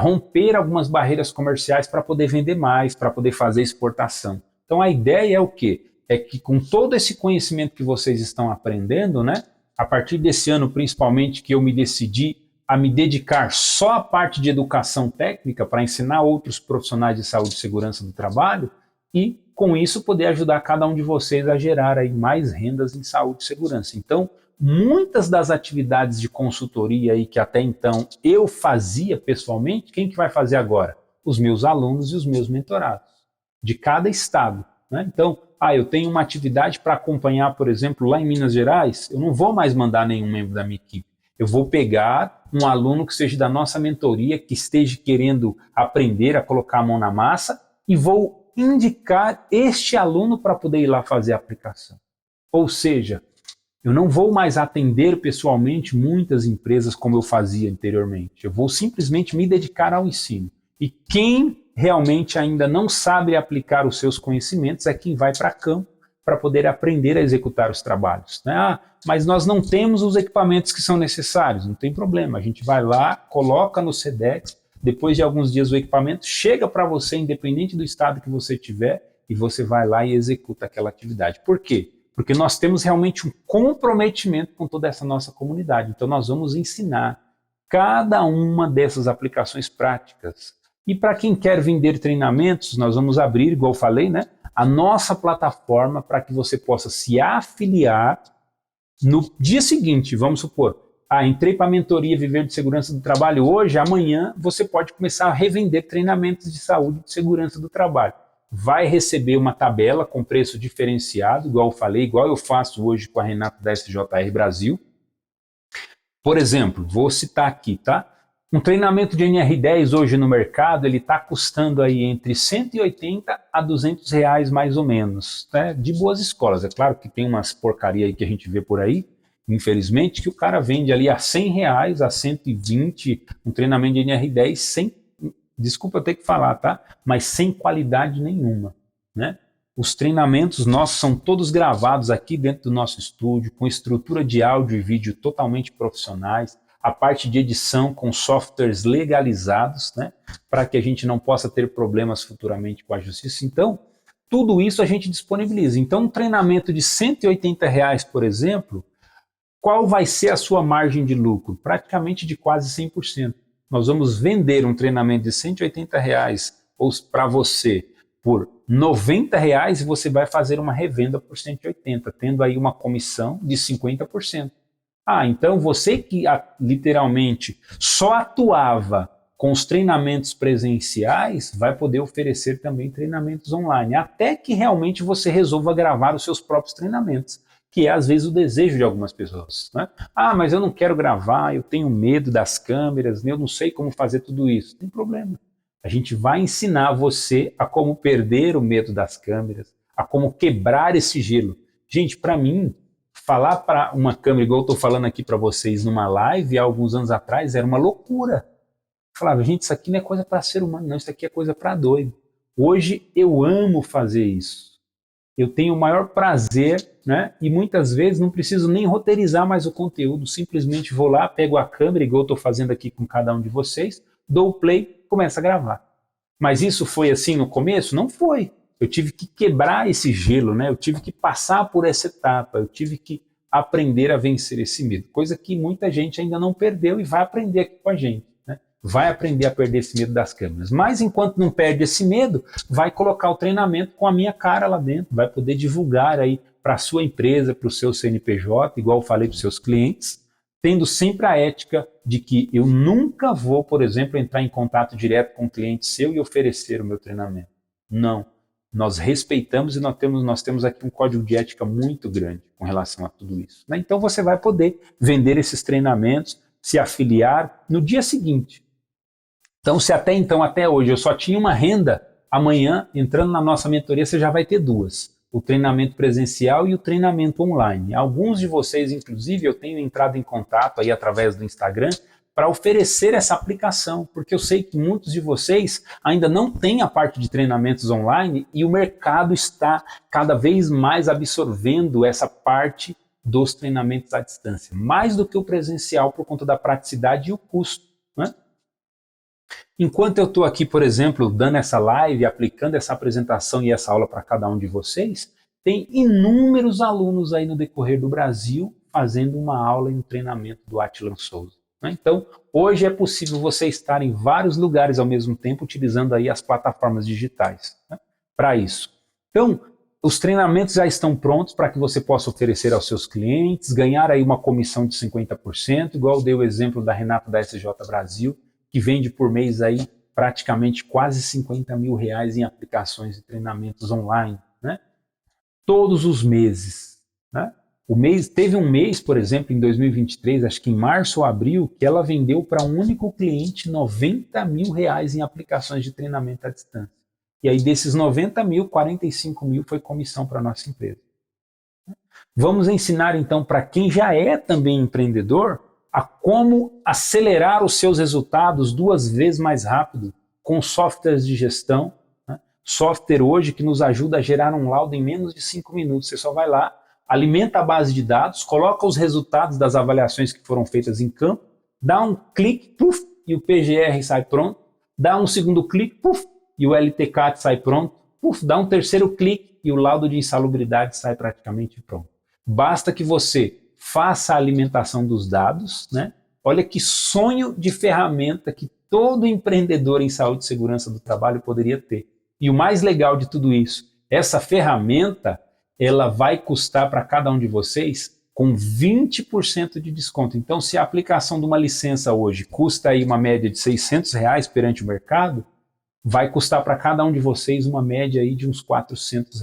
romper algumas barreiras comerciais para poder vender mais, para poder fazer exportação. Então a ideia é o quê? É que com todo esse conhecimento que vocês estão aprendendo, né? A partir desse ano principalmente que eu me decidi a me dedicar só à parte de educação técnica para ensinar outros profissionais de saúde e segurança do trabalho e com isso poder ajudar cada um de vocês a gerar aí mais rendas em saúde e segurança. Então, muitas das atividades de consultoria aí que até então eu fazia pessoalmente, quem que vai fazer agora? Os meus alunos e os meus mentorados, de cada estado, né? Então, eu tenho uma atividade para acompanhar, por exemplo, lá em Minas Gerais, eu não vou mais mandar nenhum membro da minha equipe. Eu vou pegar um aluno que seja da nossa mentoria, que esteja querendo aprender a colocar a mão na massa e vou indicar este aluno para poder ir lá fazer a aplicação. Ou seja, eu não vou mais atender pessoalmente muitas empresas como eu fazia anteriormente. Eu vou simplesmente me dedicar ao ensino. E quem realmente ainda não sabe aplicar os seus conhecimentos é quem vai para campo para poder aprender a executar os trabalhos, né? Mas nós não temos os equipamentos que são necessários, não tem problema. A gente vai lá, coloca no Sedex, depois de alguns dias o equipamento chega para você, independente do estado que você tiver, e você vai lá e executa aquela atividade. Por quê? Porque nós temos realmente um comprometimento com toda essa nossa comunidade. Então nós vamos ensinar cada uma dessas aplicações práticas. E para quem quer vender treinamentos, nós vamos abrir, igual eu falei, né, a nossa plataforma para que você possa se afiliar no dia seguinte. Vamos supor, entrei para a mentoria Viver de Segurança do Trabalho hoje, amanhã você pode começar a revender treinamentos de saúde e de segurança do trabalho. Vai receber uma tabela com preço diferenciado, igual eu falei, igual eu faço hoje com a Renata da SJR Brasil. Por exemplo, vou citar aqui, tá? Um treinamento de NR10 hoje no mercado, ele está custando aí entre 180 a 200 reais mais ou menos, né? De boas escolas. É claro que tem umas porcaria aí que a gente vê por aí, infelizmente, que o cara vende ali a 100 reais, a 120, um treinamento de NR10 sem, desculpa eu ter que falar, tá? Mas sem qualidade nenhuma, né? Os treinamentos nossos são todos gravados aqui dentro do nosso estúdio, com estrutura de áudio e vídeo totalmente profissionais, a parte de edição com softwares legalizados, né, para que a gente não possa ter problemas futuramente com a justiça. Então, tudo isso a gente disponibiliza. Então, um treinamento de 180 reais, por exemplo, qual vai ser a sua margem de lucro? Praticamente de quase 100%. Nós vamos vender um treinamento de 180 reais para você por 90 reais e você vai fazer uma revenda por 180, tendo aí uma comissão de 50%. Então você que literalmente só atuava com os treinamentos presenciais, vai poder oferecer também treinamentos online, até que realmente você resolva gravar os seus próprios treinamentos, que é às vezes o desejo de algumas pessoas, né? Mas eu não quero gravar, eu tenho medo das câmeras, eu não sei como fazer tudo isso. Não tem problema. A gente vai ensinar você a como perder o medo das câmeras, a como quebrar esse gelo. Gente, para mim, falar para uma câmera, igual eu estou falando aqui para vocês numa live, há alguns anos atrás, era uma loucura. Eu falava, gente, isso aqui não é coisa para ser humano, não, isso aqui é coisa para doido. Hoje eu amo fazer isso. Eu tenho o maior prazer, né? E muitas vezes não preciso nem roteirizar mais o conteúdo, simplesmente vou lá, pego a câmera, igual eu estou fazendo aqui com cada um de vocês, dou o play, começo a gravar. Mas isso foi assim no começo? Não foi. Eu tive que quebrar esse gelo, né? Eu tive que passar por essa etapa, eu tive que aprender a vencer esse medo, coisa que muita gente ainda não perdeu e vai aprender aqui com a gente, né? Vai aprender a perder esse medo das câmeras. Mas enquanto não perde esse medo, vai colocar o treinamento com a minha cara lá dentro, vai poder divulgar aí para a sua empresa, para o seu CNPJ, igual eu falei para os seus clientes, tendo sempre a ética de que eu nunca vou, por exemplo, entrar em contato direto com um cliente seu e oferecer o meu treinamento. Não. Nós respeitamos e nós temos aqui um código de ética muito grande com relação a tudo isso, né? Então você vai poder vender esses treinamentos, se afiliar no dia seguinte. Então se até hoje eu só tinha uma renda, amanhã, entrando na nossa mentoria, você já vai ter duas. O treinamento presencial e o treinamento online. Alguns de vocês, inclusive, eu tenho entrado em contato aí através do Instagram, para oferecer essa aplicação, porque eu sei que muitos de vocês ainda não têm a parte de treinamentos online e o mercado está cada vez mais absorvendo essa parte dos treinamentos à distância, mais do que o presencial por conta da praticidade e o custo, né? Enquanto eu estou aqui, por exemplo, dando essa live, aplicando essa apresentação e essa aula para cada um de vocês, tem inúmeros alunos aí no decorrer do Brasil fazendo uma aula e um treinamento do Átila Souza. Então, hoje é possível você estar em vários lugares ao mesmo tempo, utilizando aí as plataformas digitais, né, para isso. Então, os treinamentos já estão prontos para que você possa oferecer aos seus clientes, ganhar aí uma comissão de 50%, igual eu dei o exemplo da Renata da SJ Brasil, que vende por mês aí praticamente quase 50 mil reais em aplicações e treinamentos online, né, todos os meses, né? Teve um mês, por exemplo, em 2023, acho que em março ou abril, que ela vendeu para um único cliente 90 mil reais em aplicações de treinamento à distância. E aí desses 90 mil, 45 mil foi comissão para a nossa empresa. Vamos ensinar então para quem já é também empreendedor a como acelerar os seus resultados 2 vezes mais rápido com softwares de gestão, né? Software hoje que nos ajuda a gerar um laudo em menos de 5 minutos. Você só vai lá, alimenta a base de dados, coloca os resultados das avaliações que foram feitas em campo, dá um clique, puf, e o PGR sai pronto, dá um segundo clique, puf, e o LTCAT sai pronto, puf, dá um terceiro clique e o laudo de insalubridade sai praticamente pronto. Basta que você faça a alimentação dos dados, né? Olha que sonho de ferramenta que todo empreendedor em saúde e segurança do trabalho poderia ter. E o mais legal de tudo isso, essa ferramenta, ela vai custar para cada um de vocês com 20% de desconto. Então, se a aplicação de uma licença hoje custa aí uma média de R$ 600 perante o mercado, vai custar para cada um de vocês uma média aí de uns R$ 400.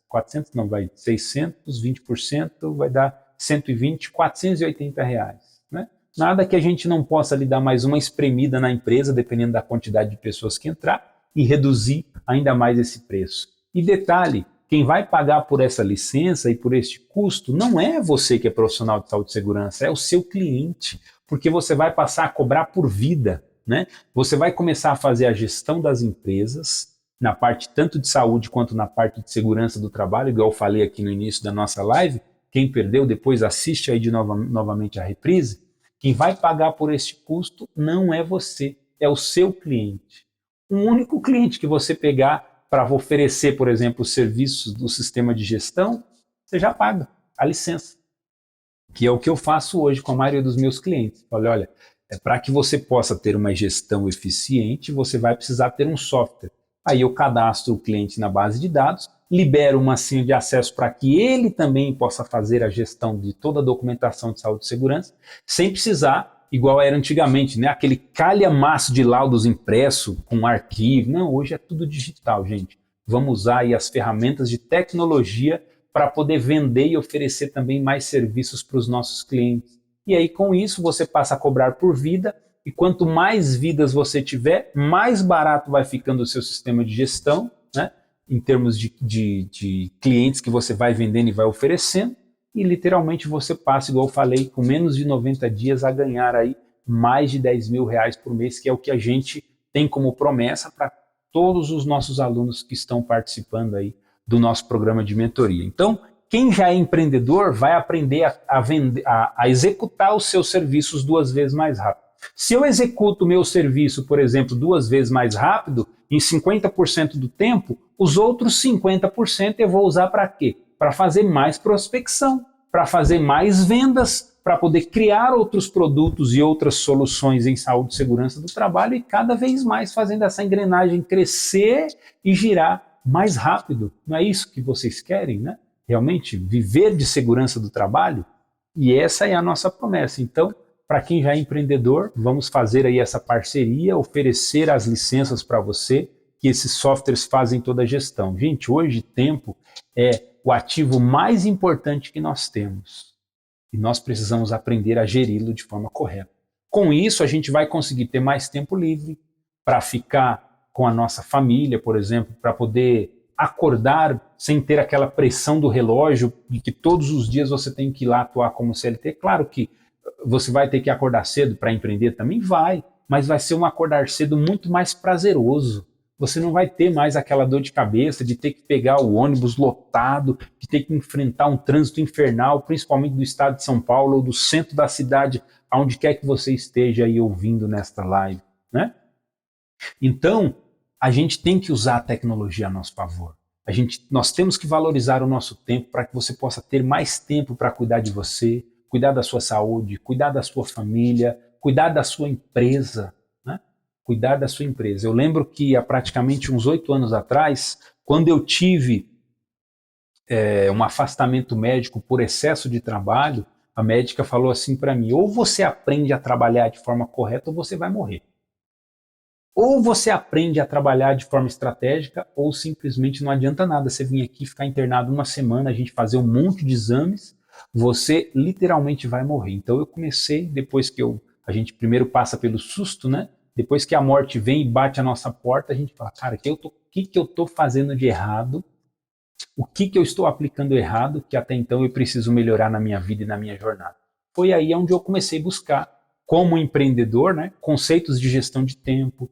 400 não, vai 600, 20%, vai dar 120, R$ 480. Né? Nada que a gente não possa lhe dar mais uma espremida na empresa, dependendo da quantidade de pessoas que entrar, e reduzir ainda mais esse preço. E detalhe, quem vai pagar por essa licença e por este custo não é você que é profissional de saúde e segurança, é o seu cliente, porque você vai passar a cobrar por vida. Né? Você vai começar a fazer a gestão das empresas, na parte tanto de saúde quanto na parte de segurança do trabalho, igual eu falei aqui no início da nossa live. Quem perdeu, depois assiste aí novamente a reprise. Quem vai pagar por este custo não é você, é o seu cliente. Um único cliente que você pegar para oferecer, por exemplo, os serviços do sistema de gestão, você já paga a licença, que é o que eu faço hoje com a maioria dos meus clientes. Olha, para que você possa ter uma gestão eficiente, você vai precisar ter um software. Aí eu cadastro o cliente na base de dados, libero uma senha de acesso para que ele também possa fazer a gestão de toda a documentação de saúde e segurança, sem precisar, igual era antigamente, né? Aquele calhamaço de laudos impresso com arquivo. Não, hoje é tudo digital, gente. Vamos usar aí as ferramentas de tecnologia para poder vender e oferecer também mais serviços para os nossos clientes. E aí, com isso, você passa a cobrar por vida, e quanto mais vidas você tiver, mais barato vai ficando o seu sistema de gestão, né? Em termos de clientes que você vai vendendo e vai oferecendo, e literalmente você passa, igual eu falei, com menos de 90 dias a ganhar aí mais de R$ 10.000 por mês, que é o que a gente tem como promessa para todos os nossos alunos que estão participando aí do nosso programa de mentoria. Então, quem já é empreendedor vai aprender a executar os seus serviços 2 vezes mais rápido. Se eu executo o meu serviço, por exemplo, 2 vezes mais rápido, em 50% do tempo, os outros 50% eu vou usar para quê? Para fazer mais prospecção, para fazer mais vendas, para poder criar outros produtos e outras soluções em saúde e segurança do trabalho e cada vez mais fazendo essa engrenagem crescer e girar mais rápido. Não é isso que vocês querem, né? Realmente viver de segurança do trabalho? E essa é a nossa promessa. Então, para quem já é empreendedor, vamos fazer aí essa parceria, oferecer as licenças para você, que esses softwares fazem toda a gestão. Gente, hoje tempo é o ativo mais importante que nós temos. E nós precisamos aprender a geri-lo de forma correta. Com isso, a gente vai conseguir ter mais tempo livre para ficar com a nossa família, por exemplo, para poder acordar sem ter aquela pressão do relógio de que todos os dias você tem que ir lá atuar como CLT. Claro que você vai ter que acordar cedo para empreender, também vai, mas vai ser um acordar cedo muito mais prazeroso. Você não vai ter mais aquela dor de cabeça de ter que pegar o ônibus lotado, de ter que enfrentar um trânsito infernal, principalmente do estado de São Paulo ou do centro da cidade, aonde quer que você esteja aí ouvindo nesta live, né? Então, a gente tem que usar a tecnologia a nosso favor. Nós temos que valorizar o nosso tempo para que você possa ter mais tempo para cuidar de você, cuidar da sua saúde, cuidar da sua família, cuidar da sua empresa, né? Cuidar da sua empresa. Eu lembro que há praticamente uns 8 anos atrás, quando eu tive um afastamento médico por excesso de trabalho, a médica falou assim para mim: ou você aprende a trabalhar de forma correta ou você vai morrer. Ou você aprende a trabalhar de forma estratégica, ou simplesmente não adianta nada você vir aqui ficar internado 1 semana, a gente fazer um monte de exames, você literalmente vai morrer. Então eu comecei, depois que a gente primeiro passa pelo susto, né? Depois que a morte vem e bate a nossa porta, a gente fala, cara, o que eu estou fazendo de errado? O que eu estou aplicando errado que até então eu preciso melhorar na minha vida e na minha jornada? Foi aí onde eu comecei a buscar, como empreendedor, né, conceitos de gestão de tempo,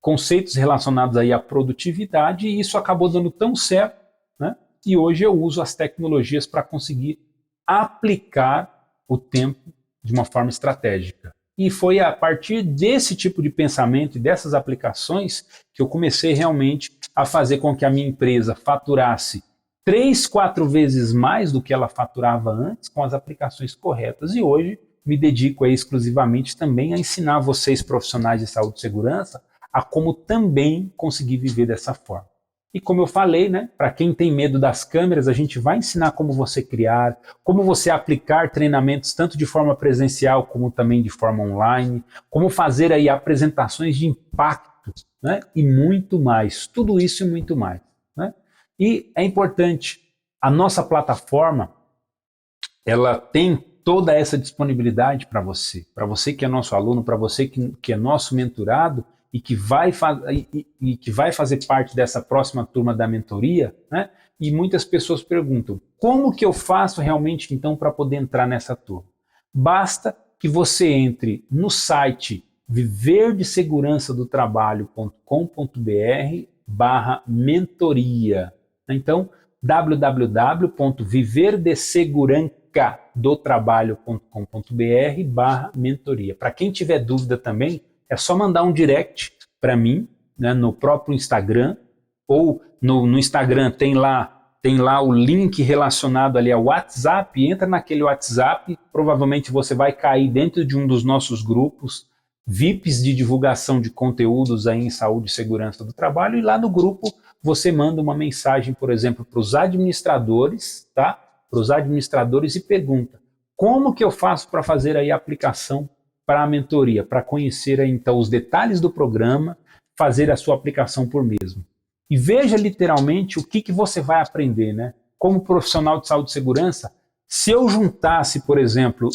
conceitos relacionados aí à produtividade, e isso acabou dando tão certo, né, e hoje eu uso as tecnologias para conseguir aplicar o tempo de uma forma estratégica. E foi a partir desse tipo de pensamento e dessas aplicações que eu comecei realmente a fazer com que a minha empresa faturasse 3, 4 vezes mais do que ela faturava antes com as aplicações corretas. E hoje me dedico aí exclusivamente também a ensinar vocês, profissionais de saúde e segurança, a como também conseguir viver dessa forma. E como eu falei, né, para quem tem medo das câmeras, a gente vai ensinar como você criar, como você aplicar treinamentos tanto de forma presencial como também de forma online, como fazer aí apresentações de impacto, né, e muito mais. Tudo isso e muito mais, né? E é importante, a nossa plataforma, ela tem toda essa disponibilidade para você que é nosso aluno, para você que é nosso mentorado, e que vai fazer parte dessa próxima turma da mentoria, né? E muitas pessoas perguntam, como que eu faço realmente então para poder entrar nessa turma? Basta que você entre no site viverdesegurançadotrabalho.com.br/mentoria. Então, www.viverdesegurancadotrabalho.com.br/mentoria. Para quem tiver dúvida também, é só mandar um direct para mim, né, no próprio Instagram, ou no Instagram tem lá o link relacionado ali ao WhatsApp, entra naquele WhatsApp, provavelmente você vai cair dentro de um dos nossos grupos VIPs de divulgação de conteúdos aí em saúde e segurança do trabalho, e lá no grupo você manda uma mensagem, por exemplo, para os administradores, tá? Para os administradores e pergunta, como que eu faço para fazer aí a aplicação para a mentoria, para conhecer aí, então os detalhes do programa, fazer a sua aplicação por mesmo. E veja literalmente o que você vai aprender, né? Como profissional de saúde e segurança, se eu juntasse, por exemplo,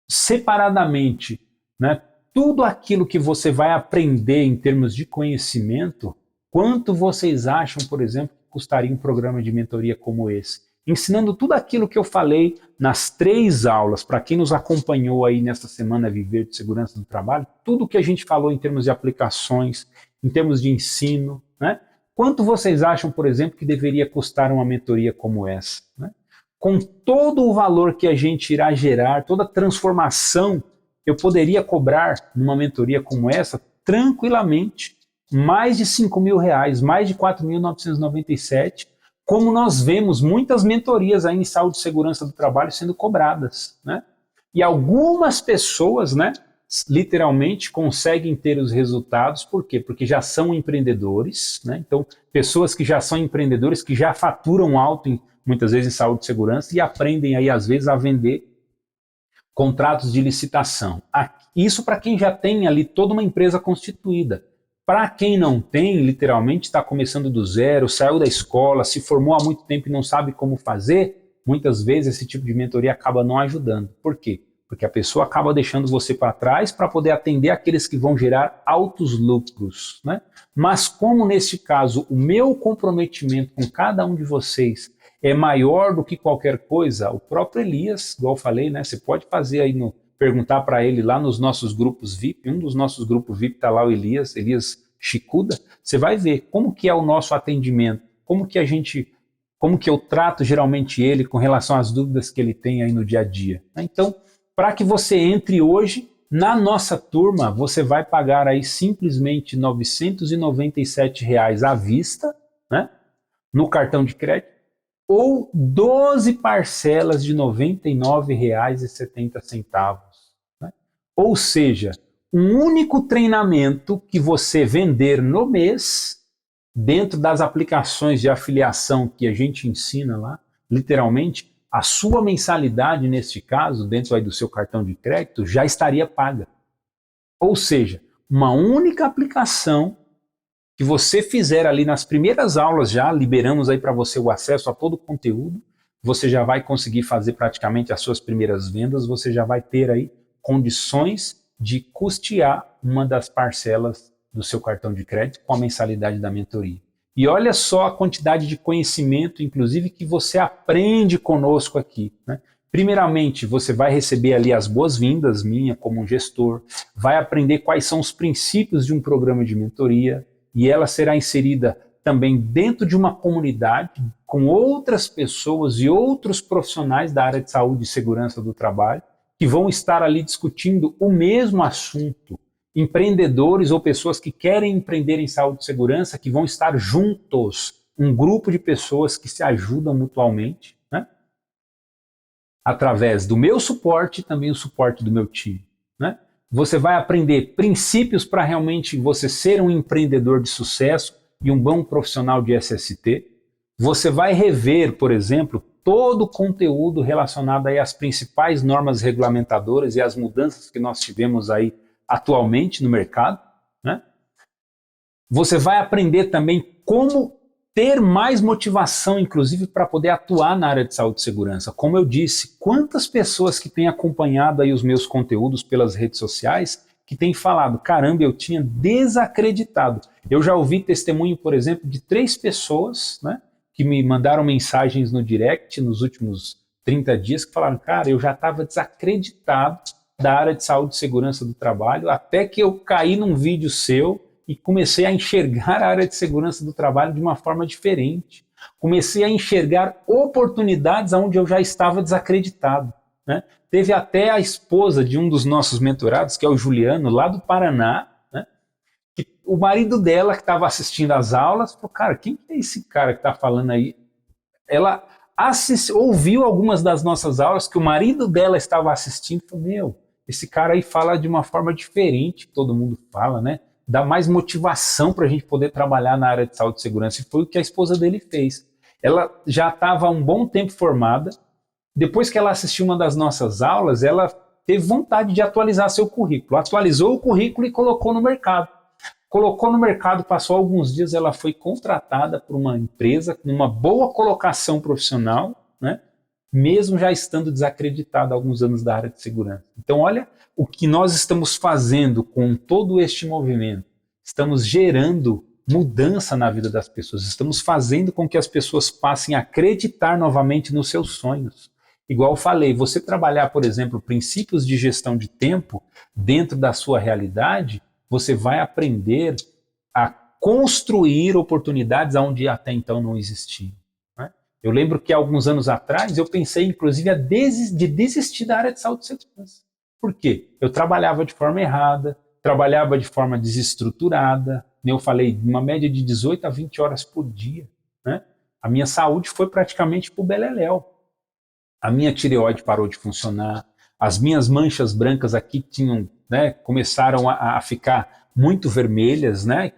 separadamente, né, tudo aquilo que você vai aprender em termos de conhecimento, quanto vocês acham, por exemplo, que custaria um programa de mentoria como esse? Ensinando tudo aquilo que eu falei nas 3 aulas, para quem nos acompanhou aí nesta semana Viver de Segurança do Trabalho, tudo que a gente falou em termos de aplicações, em termos de ensino, né? Quanto vocês acham, por exemplo, que deveria custar uma mentoria como essa, né? Com todo o valor que a gente irá gerar, toda a transformação, eu poderia cobrar numa mentoria como essa, tranquilamente, mais de R$5.000, mais de 4.997, como nós vemos muitas mentorias aí em saúde e segurança do trabalho sendo cobradas, né? E algumas pessoas, né, literalmente conseguem ter os resultados, por quê? Porque já são empreendedores, né? Então, pessoas que já são empreendedores, que já faturam alto, muitas vezes em saúde e segurança, e aprendem aí, às vezes, a vender contratos de licitação. Isso para quem já tem ali toda uma empresa constituída. Para quem não tem, literalmente está começando do zero, saiu da escola, se formou há muito tempo e não sabe como fazer, muitas vezes esse tipo de mentoria acaba não ajudando. Por quê? Porque a pessoa acaba deixando você para trás para poder atender aqueles que vão gerar altos lucros, né? Mas como neste caso o meu comprometimento com cada um de vocês é maior do que qualquer coisa, o próprio Elias, igual eu falei, né? Você pode fazer aí perguntar para ele lá nos nossos grupos VIP, um dos nossos grupos VIP está lá o Elias Chicuda, você vai ver como que é o nosso atendimento, como que eu trato geralmente ele com relação às dúvidas que ele tem aí no dia a dia. Então, para que você entre hoje, na nossa turma, você vai pagar aí simplesmente R$997 à vista, né, no cartão de crédito, ou 12 parcelas de R$99,70. Né? Ou seja, um único treinamento que você vender no mês, dentro das aplicações de afiliação que a gente ensina lá, literalmente, a sua mensalidade, neste caso, dentro aí do seu cartão de crédito, já estaria paga. Ou seja, uma única aplicação que você fizer ali nas primeiras aulas, já liberamos aí para você o acesso a todo o conteúdo, você já vai conseguir fazer praticamente as suas primeiras vendas, você já vai ter aí condições de custear uma das parcelas do seu cartão de crédito com a mensalidade da mentoria. E olha só a quantidade de conhecimento, inclusive, que você aprende conosco aqui, né? Primeiramente, você vai receber ali as boas-vindas minha como um gestor, vai aprender quais são os princípios de um programa de mentoria, e ela será inserida também dentro de uma comunidade com outras pessoas e outros profissionais da área de saúde e segurança do trabalho que vão estar ali discutindo o mesmo assunto. Empreendedores ou pessoas que querem empreender em saúde e segurança que vão estar juntos um grupo de pessoas que se ajudam mutuamente, né? Através do meu suporte e também o suporte do meu time, né? Você vai aprender princípios para realmente você ser um empreendedor de sucesso e um bom profissional de SST. Você vai rever, por exemplo, todo o conteúdo relacionado aí às principais normas regulamentadoras e às mudanças que nós tivemos aí atualmente no mercado, né? Você vai aprender também como ter mais motivação, inclusive, para poder atuar na área de saúde e segurança. Como eu disse, quantas pessoas que têm acompanhado aí os meus conteúdos pelas redes sociais que têm falado, caramba, eu tinha desacreditado. Eu já ouvi testemunho, por exemplo, de 3 pessoas, né, que me mandaram mensagens no direct nos últimos 30 dias que falaram, cara, eu já estava desacreditado da área de saúde e segurança do trabalho, até que eu caí num vídeo seu e comecei a enxergar a área de segurança do trabalho de uma forma diferente. Comecei a enxergar oportunidades onde eu já estava desacreditado, né? Teve até a esposa de um dos nossos mentorados, que é o Juliano, lá do Paraná, né? Que o marido dela, que estava assistindo às aulas, falou, cara, quem é esse cara que está falando aí? Ela ouviu algumas das nossas aulas que o marido dela estava assistindo e falou, meu, esse cara aí fala de uma forma diferente, que todo mundo fala, né? Dá mais motivação para a gente poder trabalhar na área de saúde e segurança. E foi o que a esposa dele fez. Ela já estava há um bom tempo formada. Depois que ela assistiu uma das nossas aulas, ela teve vontade de atualizar seu currículo. Atualizou o currículo e colocou no mercado. Colocou no mercado, passou alguns dias, ela foi contratada por uma empresa, numa boa colocação profissional, né? Mesmo já estando desacreditada há alguns anos da área de segurança. Então, olha o que nós estamos fazendo com todo este movimento. Estamos gerando mudança na vida das pessoas, estamos fazendo com que as pessoas passem a acreditar novamente nos seus sonhos. Igual eu falei, você trabalhar, por exemplo, princípios de gestão de tempo dentro da sua realidade, você vai aprender a construir oportunidades onde até então não existiam. Eu lembro que há alguns anos atrás eu pensei, inclusive, de desistir da área de saúde e segurança. Por quê? Eu trabalhava de forma errada, trabalhava de forma desestruturada, eu falei, uma média de 18 a 20 horas por dia, né? A minha saúde foi praticamente pro beleléu. A minha tireoide parou de funcionar, as minhas manchas brancas aqui tinham, né, começaram a ficar muito vermelhas, né,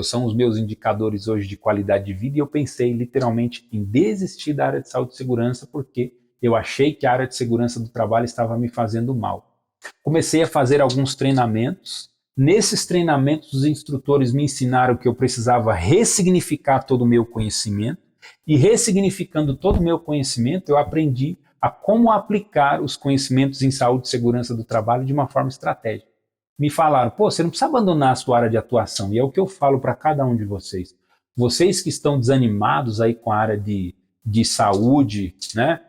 são os meus indicadores hoje de qualidade de vida, e eu pensei literalmente em desistir da área de saúde e segurança porque eu achei que a área de segurança do trabalho estava me fazendo mal. Comecei a fazer alguns treinamentos. Nesses treinamentos, os instrutores me ensinaram que eu precisava ressignificar todo o meu conhecimento, e ressignificando todo o meu conhecimento, eu aprendi a como aplicar os conhecimentos em saúde e segurança do trabalho de uma forma estratégica. Me falaram, pô, você não precisa abandonar a sua área de atuação, e é o que eu falo para cada um de vocês. Vocês que estão desanimados aí com a área de saúde, né,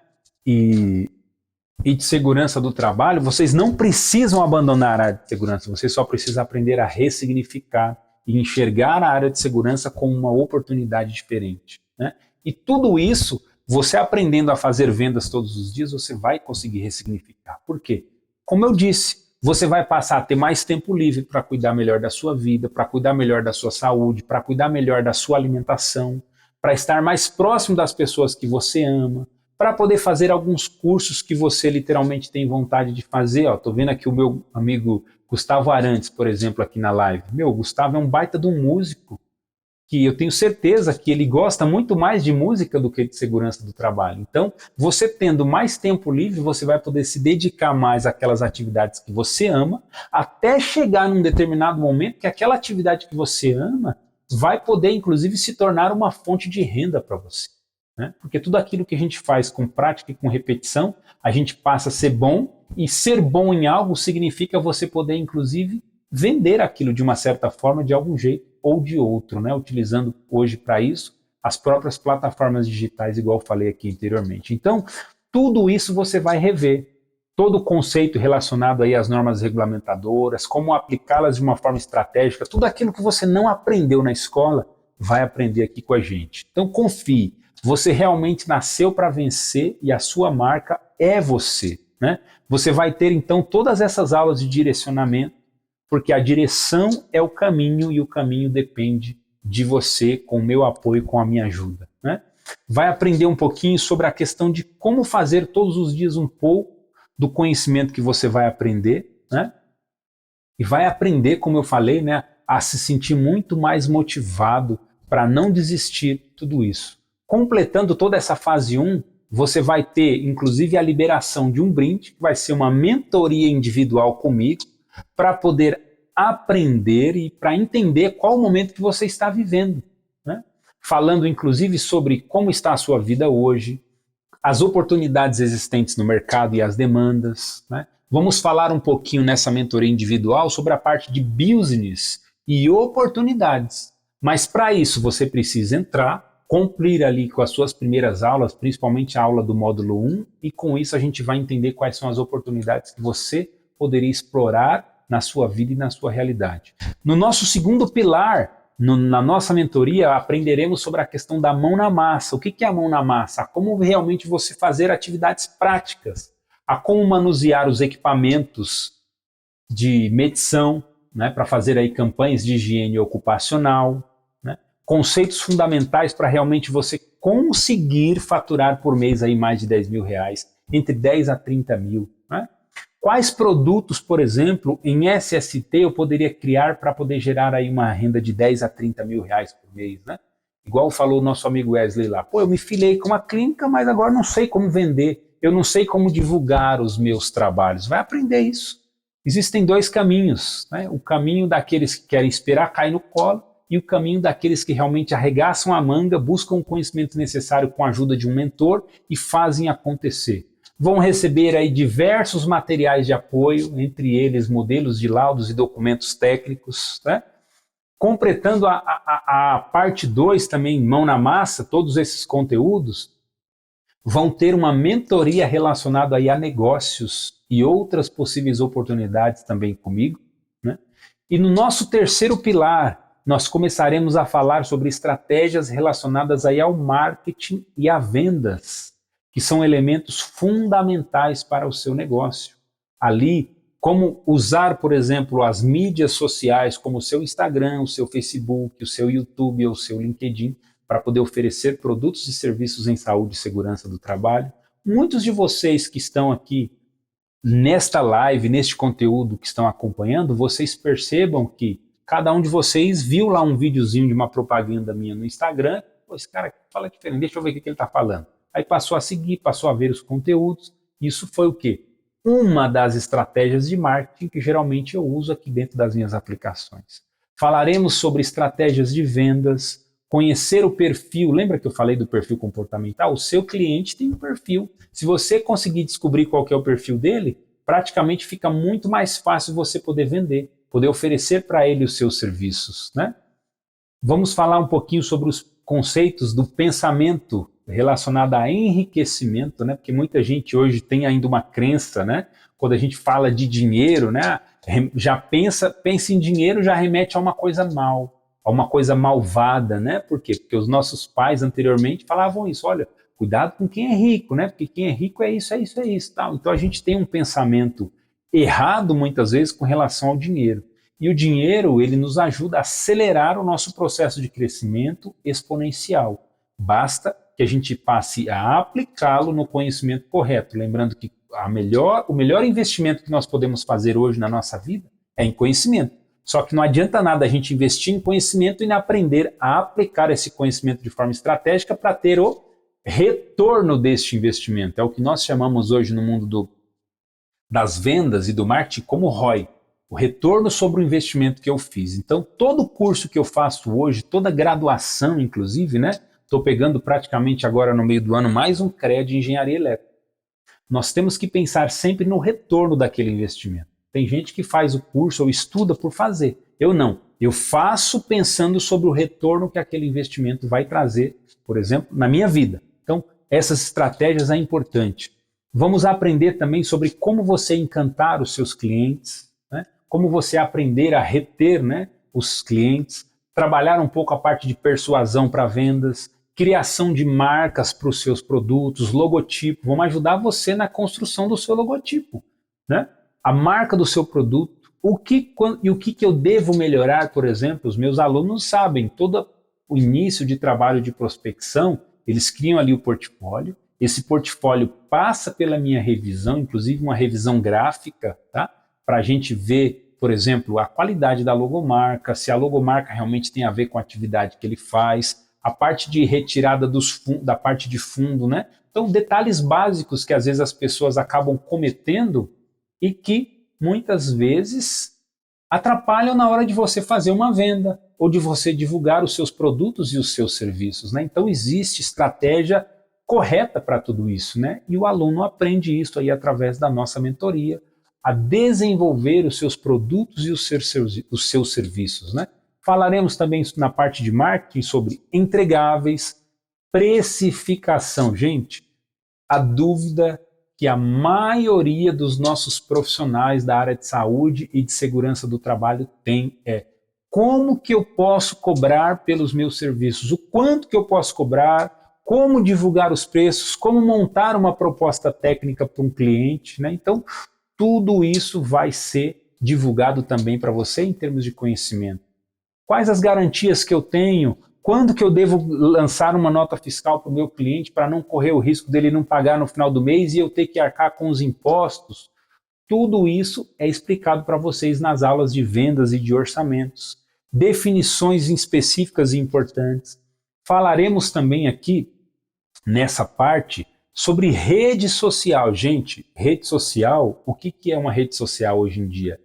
e de segurança do trabalho, vocês não precisam abandonar a área de segurança, vocês só precisam aprender a ressignificar e enxergar a área de segurança como uma oportunidade diferente, né? E tudo isso, você aprendendo a fazer vendas todos os dias, você vai conseguir ressignificar. Por quê? Como eu disse, você vai passar a ter mais tempo livre para cuidar melhor da sua vida, para cuidar melhor da sua saúde, para cuidar melhor da sua alimentação, para estar mais próximo das pessoas que você ama, para poder fazer alguns cursos que você literalmente tem vontade de fazer. Estou vendo aqui o meu amigo Gustavo Arantes, por exemplo, aqui na live. O Gustavo é um baita de um músico, que eu tenho certeza que ele gosta muito mais de música do que de segurança do trabalho. Então, você tendo mais tempo livre, você vai poder se dedicar mais àquelas atividades que você ama, até chegar num determinado momento que aquela atividade que você ama vai poder, inclusive, se tornar uma fonte de renda para você, né? Porque tudo aquilo que a gente faz com prática e com repetição, a gente passa a ser bom, e ser bom em algo significa você poder, inclusive, vender aquilo de uma certa forma, de algum jeito ou de outro, né? Utilizando hoje para isso as próprias plataformas digitais, igual eu falei aqui anteriormente. Então, tudo isso você vai rever. Todo o conceito relacionado aí às normas regulamentadoras, como aplicá-las de uma forma estratégica, tudo aquilo que você não aprendeu na escola, vai aprender aqui com a gente. Então, confie. Você realmente nasceu para vencer e a sua marca é você, né? Você vai ter, então, todas essas aulas de direcionamento, porque a direção é o caminho e o caminho depende de você com o meu apoio, com a minha ajuda, né? Vai aprender um pouquinho sobre a questão de como fazer todos os dias um pouco do conhecimento que você vai aprender, né? E vai aprender, como eu falei, né, a se sentir muito mais motivado para não desistir de tudo isso. Completando toda essa fase 1, você vai ter, inclusive, a liberação de um brinde, que vai ser uma mentoria individual comigo, para poder aprender e para entender qual o momento que você está vivendo, né? Falando, inclusive, sobre como está a sua vida hoje, as oportunidades existentes no mercado e as demandas, né? Vamos falar um pouquinho nessa mentoria individual sobre a parte de business e oportunidades. Mas para isso você precisa entrar, cumprir ali com as suas primeiras aulas, principalmente a aula do módulo 1, e com isso a gente vai entender quais são as oportunidades que você poderia explorar na sua vida e na sua realidade. No nosso segundo pilar, na nossa mentoria, aprenderemos sobre a questão da mão na massa. O que é a mão na massa? Como realmente você fazer atividades práticas, a como manusear os equipamentos de medição, né, para fazer aí campanhas de higiene ocupacional, né, conceitos fundamentais para realmente você conseguir faturar por mês aí mais de 10 mil reais, entre 10 a 30 mil, né? Quais produtos, por exemplo, em SST eu poderia criar para poder gerar aí uma renda de 10 a 30 mil reais por mês, né? Igual falou o nosso amigo Wesley lá, pô, eu me filiei com uma clínica, mas agora não sei como vender, eu não sei como divulgar os meus trabalhos. Vai aprender isso. Existem dois caminhos, né? O caminho daqueles que querem esperar cair no colo e o caminho daqueles que realmente arregaçam a manga, buscam o conhecimento necessário com a ajuda de um mentor e fazem acontecer. Vão receber aí diversos materiais de apoio, entre eles modelos de laudos e documentos técnicos, né? Completando a parte 2 também, mão na massa, todos esses conteúdos vão ter uma mentoria relacionada aí a negócios e outras possíveis oportunidades também comigo, né? E no nosso terceiro pilar, nós começaremos a falar sobre estratégias relacionadas aí ao marketing e a vendas, que são elementos fundamentais para o seu negócio. Ali, como usar, por exemplo, as mídias sociais, como o seu Instagram, o seu Facebook, o seu YouTube ou o seu LinkedIn, para poder oferecer produtos e serviços em saúde e segurança do trabalho. Muitos de vocês que estão aqui nesta live, neste conteúdo que estão acompanhando, vocês percebam que cada um de vocês viu lá um videozinho de uma propaganda minha no Instagram. Pô, esse cara fala diferente, deixa eu ver o que ele está falando. Aí passou a seguir, passou a ver os conteúdos. Isso foi o quê? Uma das estratégias de marketing que geralmente eu uso aqui dentro das minhas aplicações. Falaremos sobre estratégias de vendas, conhecer o perfil. Lembra que eu falei do perfil comportamental? O seu cliente tem um perfil. Se você conseguir descobrir qual que é o perfil dele, praticamente fica muito mais fácil você poder vender, poder oferecer para ele os seus serviços, né? Vamos falar um pouquinho sobre os conceitos do pensamento relacionado a enriquecimento, né? Porque muita gente hoje tem ainda uma crença, né? Quando a gente fala de dinheiro, né? Já pensa em dinheiro, já remete a uma coisa mal, a uma coisa malvada, né? Por quê? Porque os nossos pais anteriormente falavam isso, olha, cuidado com quem é rico, né? Porque quem é rico é isso, tal. Então a gente tem um pensamento errado muitas vezes com relação ao dinheiro. E o dinheiro, ele nos ajuda a acelerar o nosso processo de crescimento exponencial. Basta que a gente passe a aplicá-lo no conhecimento correto. Lembrando que o melhor investimento que nós podemos fazer hoje na nossa vida é em conhecimento. Só que não adianta nada a gente investir em conhecimento e não aprender a aplicar esse conhecimento de forma estratégica para ter o retorno deste investimento. É o que nós chamamos hoje no mundo das vendas e do marketing como ROI. O retorno sobre o investimento que eu fiz. Então, todo curso que eu faço hoje, toda graduação, inclusive, né? Estou pegando praticamente agora no meio do ano mais um CREA de engenharia elétrica. Nós temos que pensar sempre no retorno daquele investimento. Tem gente que faz o curso ou estuda por fazer. Eu não. Eu faço pensando sobre o retorno que aquele investimento vai trazer, por exemplo, na minha vida. Então, essas estratégias é importante. Vamos aprender também sobre como você encantar os seus clientes, né? Como você aprender a reter, né, os clientes, trabalhar um pouco a parte de persuasão para vendas, criação de marcas para os seus produtos, logotipo. Vamos ajudar você na construção do seu logotipo, né? A marca do seu produto, o que eu devo melhorar, por exemplo, os meus alunos sabem, todo o início de trabalho de prospecção, eles criam ali o portfólio, esse portfólio passa pela minha revisão, inclusive uma revisão gráfica, tá? Para a gente ver, por exemplo, a qualidade da logomarca, se a logomarca realmente tem a ver com a atividade que ele faz, a parte de retirada da parte de fundo, né? Então, detalhes básicos que às vezes as pessoas acabam cometendo e que muitas vezes atrapalham na hora de você fazer uma venda ou de você divulgar os seus produtos e os seus serviços, né? Então, existe estratégia correta para tudo isso, né? E o aluno aprende isso aí através da nossa mentoria, a desenvolver os seus produtos e os seus serviços, né? Falaremos também na parte de marketing sobre entregáveis, precificação. Gente, a dúvida que a maioria dos nossos profissionais da área de saúde e de segurança do trabalho tem é: como que eu posso cobrar pelos meus serviços? O quanto que eu posso cobrar? Como divulgar os preços? Como montar uma proposta técnica para um cliente, né? Então, tudo isso vai ser divulgado também para você em termos de conhecimento. Quais as garantias que eu tenho? Quando que eu devo lançar uma nota fiscal para o meu cliente para não correr o risco dele não pagar no final do mês e eu ter que arcar com os impostos? Tudo isso é explicado para vocês nas aulas de vendas e de orçamentos. Definições específicas e importantes. Falaremos também aqui, nessa parte, sobre rede social. Gente, rede social, o que é uma rede social hoje em dia?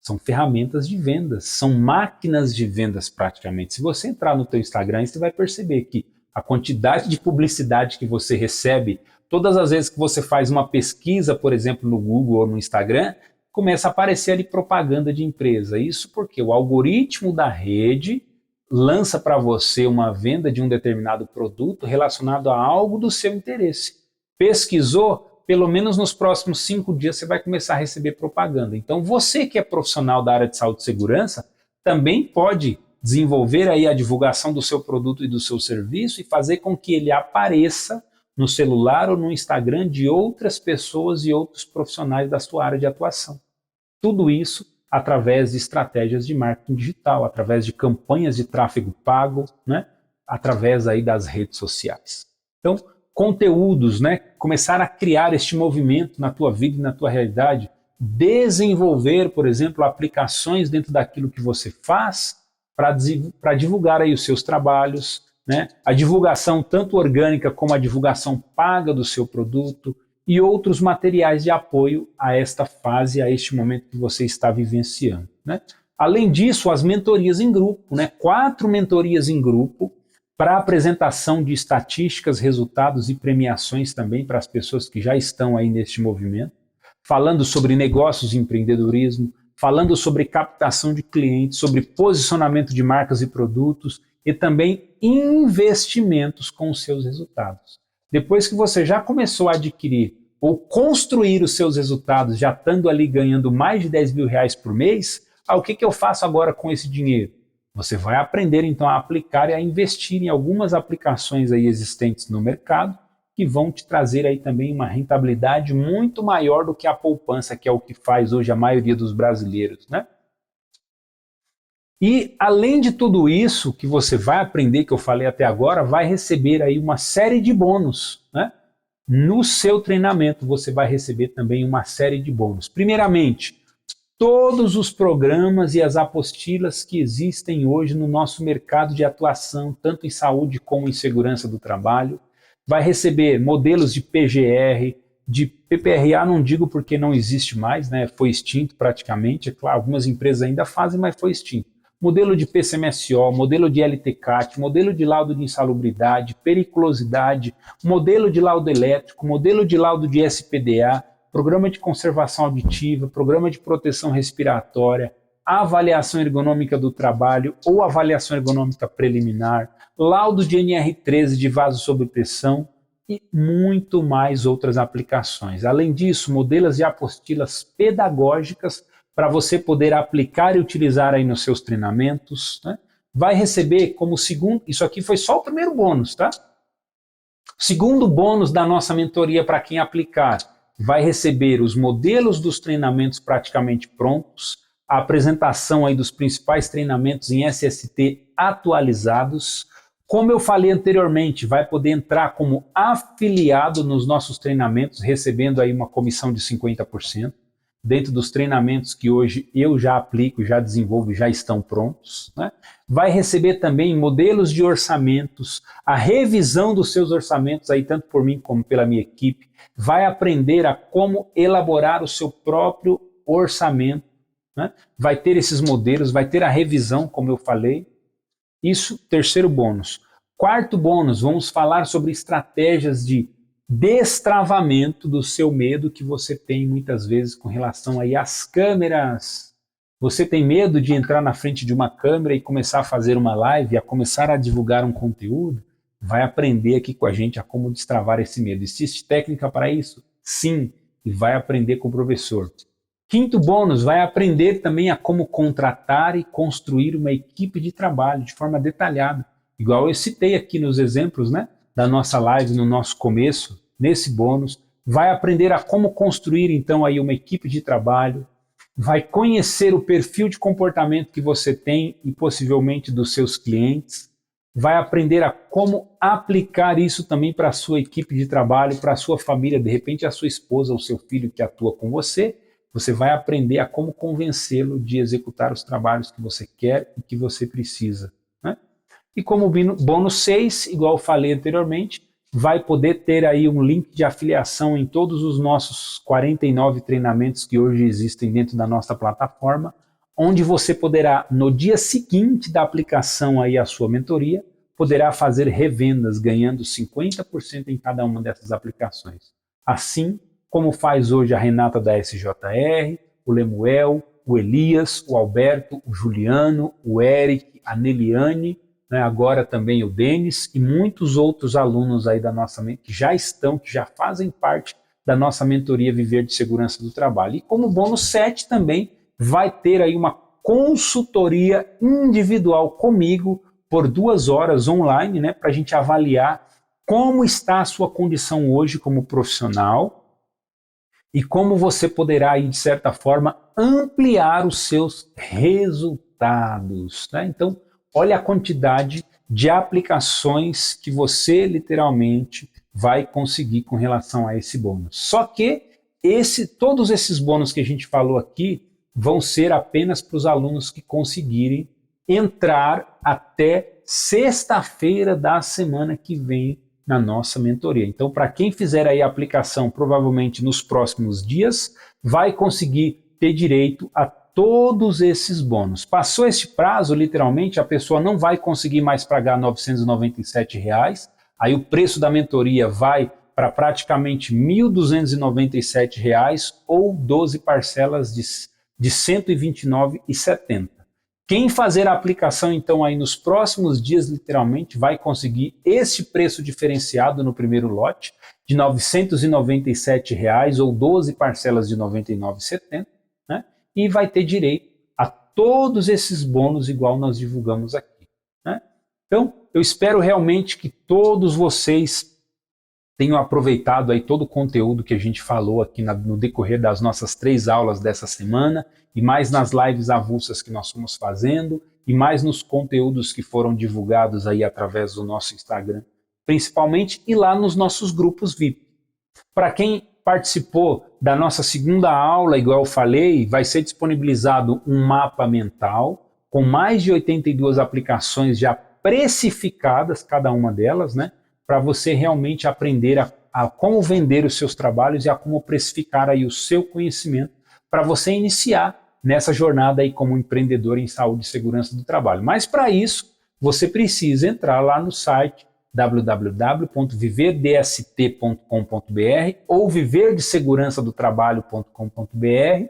São ferramentas de vendas, são máquinas de vendas praticamente. Se você entrar no teu Instagram, você vai perceber que a quantidade de publicidade que você recebe, todas as vezes que você faz uma pesquisa, por exemplo, no Google ou no Instagram, começa a aparecer ali propaganda de empresa. Isso porque o algoritmo da rede lança para você uma venda de um determinado produto relacionado a algo do seu interesse. Pesquisou? Pelo menos nos próximos 5 dias você vai começar a receber propaganda. Então você que é profissional da área de saúde e segurança também pode desenvolver aí a divulgação do seu produto e do seu serviço e fazer com que ele apareça no celular ou no Instagram de outras pessoas e outros profissionais da sua área de atuação. Tudo isso através de estratégias de marketing digital, através de campanhas de tráfego pago, né? Através aí das redes sociais. Então, conteúdos, né? Começar a criar este movimento na tua vida e na tua realidade, desenvolver, por exemplo, aplicações dentro daquilo que você faz para divulgar aí os seus trabalhos, né? A divulgação tanto orgânica como a divulgação paga do seu produto e outros materiais de apoio a esta fase, a este momento que você está vivenciando, né? Além disso, as mentorias em grupo, né? 4 mentorias em grupo, para apresentação de estatísticas, resultados e premiações também para as pessoas que já estão aí neste movimento, falando sobre negócios e empreendedorismo, falando sobre captação de clientes, sobre posicionamento de marcas e produtos e também investimentos com os seus resultados. Depois que você já começou a adquirir ou construir os seus resultados, já estando ali ganhando mais de 10 mil reais por mês, o que eu faço agora com esse dinheiro? Você vai aprender então a aplicar e a investir em algumas aplicações aí existentes no mercado que vão te trazer aí também uma rentabilidade muito maior do que a poupança, que é o que faz hoje a maioria dos brasileiros, né? E além de tudo isso que você vai aprender, que eu falei até agora, vai receber aí uma série de bônus, né? No seu treinamento você vai receber também uma série de bônus. Primeiramente, todos os programas e as apostilas que existem hoje no nosso mercado de atuação, tanto em saúde como em segurança do trabalho. Vai receber modelos de PGR, de PPRA não digo porque não existe mais, né? Foi extinto praticamente, é claro, algumas empresas ainda fazem, mas foi extinto. Modelo de PCMSO, modelo de LTCAT, modelo de laudo de insalubridade, periculosidade, modelo de laudo elétrico, modelo de laudo de SPDA, programa de conservação auditiva, programa de proteção respiratória, avaliação ergonômica do trabalho ou avaliação ergonômica preliminar, laudo de NR13 de vaso sob pressão e muito mais outras aplicações. Além disso, modelos e apostilas pedagógicas para você poder aplicar e utilizar aí nos seus treinamentos, né? Vai receber como segundo, isso aqui foi só o primeiro bônus, tá? Segundo bônus da nossa mentoria para quem aplicar, vai receber os modelos dos treinamentos praticamente prontos, a apresentação aí dos principais treinamentos em SST atualizados. Como eu falei anteriormente, vai poder entrar como afiliado nos nossos treinamentos, recebendo aí uma comissão de 50%, dentro dos treinamentos que hoje eu já aplico, já desenvolvo, já estão prontos, né? Vai receber também modelos de orçamentos, a revisão dos seus orçamentos, aí tanto por mim como pela minha equipe, vai aprender a como elaborar o seu próprio orçamento, né? Vai ter esses modelos, vai ter a revisão, como eu falei. Isso, terceiro bônus. Quarto bônus, vamos falar sobre estratégias de destravamento do seu medo que você tem muitas vezes com relação aí às câmeras. Você tem medo de entrar na frente de uma câmera e começar a fazer uma live, a começar a divulgar um conteúdo? Vai aprender aqui com a gente a como destravar esse medo. Existe técnica para isso? Sim, e vai aprender com o professor. Quinto bônus, vai aprender também a como contratar e construir uma equipe de trabalho de forma detalhada. Igual eu citei aqui nos exemplos, né, da nossa live, no nosso começo, nesse bônus. Vai aprender a como construir então aí uma equipe de trabalho. Vai conhecer o perfil de comportamento que você tem e possivelmente dos seus clientes. Vai aprender a como aplicar isso também para a sua equipe de trabalho, para a sua família, de repente a sua esposa ou seu filho que atua com você. Você vai aprender a como convencê-lo de executar os trabalhos que você quer e que você precisa, né? E como bônus 6, igual eu falei anteriormente, vai poder ter aí um link de afiliação em todos os nossos 49 treinamentos que hoje existem dentro da nossa plataforma, onde você poderá, no dia seguinte da aplicação aí à sua mentoria, poderá fazer revendas, ganhando 50% em cada uma dessas aplicações. Assim como faz hoje a Renata da SJR, o Lemuel, o Elias, o Alberto, o Juliano, o Eric, a Neliane, né, agora também o Denis e muitos outros alunos aí da nossa que já fazem parte da nossa mentoria Viver de Segurança do Trabalho. E como bônus 7 também vai ter aí uma consultoria individual comigo por 2 horas online, né, para a gente avaliar como está a sua condição hoje como profissional e como você poderá, aí, de certa forma, ampliar os seus resultados, né? Então, olha a quantidade de aplicações que você literalmente vai conseguir com relação a esse bônus. Só que todos esses bônus que a gente falou aqui vão ser apenas para os alunos que conseguirem entrar até sexta-feira da semana que vem na nossa mentoria. Então, para quem fizer aí a aplicação, provavelmente nos próximos dias, vai conseguir ter direito a todos esses bônus. Passou este prazo, literalmente, a pessoa não vai conseguir mais pagar R$ 997, aí o preço da mentoria vai para praticamente R$ 1.297 ou 12 parcelas de R$ 129,70. Quem fazer a aplicação, então, aí nos próximos dias, literalmente, vai conseguir esse preço diferenciado no primeiro lote, de R$ 997 ou 12 parcelas de R$ 99,70, né? E vai ter direito a todos esses bônus igual nós divulgamos aqui, né? Então, eu espero realmente que todos vocês tenham aproveitado aí todo o conteúdo que a gente falou aqui no decorrer das nossas 3 aulas dessa semana, e mais nas lives avulsas que nós fomos fazendo, e mais nos conteúdos que foram divulgados aí através do nosso Instagram, principalmente, e lá nos nossos grupos VIP. Para quem participou da nossa segunda aula, igual eu falei, vai ser disponibilizado um mapa mental com mais de 82 aplicações já precificadas, cada uma delas, né? Para você realmente aprender a como vender os seus trabalhos e a como precificar aí o seu conhecimento para você iniciar nessa jornada aí como empreendedor em saúde e segurança do trabalho. Mas para isso, você precisa entrar lá no site www.viverdst.com.br ou viverdesegurançadotrabalho.com.br,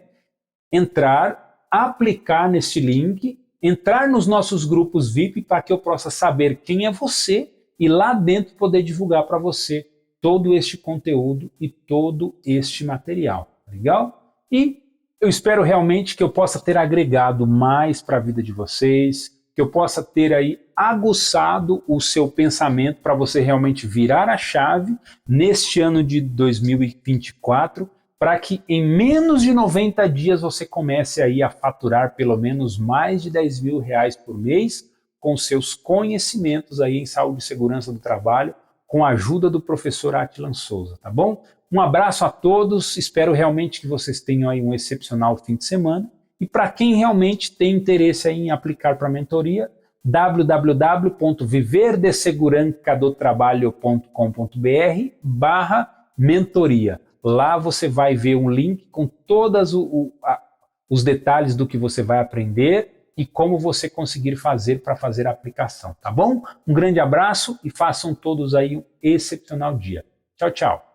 entrar, aplicar neste link, entrar nos nossos grupos VIP para que eu possa saber quem é você e lá dentro poder divulgar para você todo este conteúdo e todo este material. Legal? E eu espero realmente que eu possa ter agregado mais para a vida de vocês, que eu possa ter aí aguçado o seu pensamento para você realmente virar a chave neste ano de 2024 para que em menos de 90 dias você comece aí a faturar pelo menos mais de R$10 mil por mês com seus conhecimentos aí em saúde e segurança do trabalho, com a ajuda do professor Atilan Souza, tá bom? Um abraço a todos, espero realmente que vocês tenham aí um excepcional fim de semana. E para quem realmente tem interesse aí em aplicar para a mentoria, www.viverdesegurancadotrabalho.com.br/mentoria. Lá você vai ver um link com todos os detalhes do que você vai aprender e como você conseguir fazer para fazer a aplicação, tá bom? Um grande abraço e façam todos aí um excepcional dia. Tchau, tchau.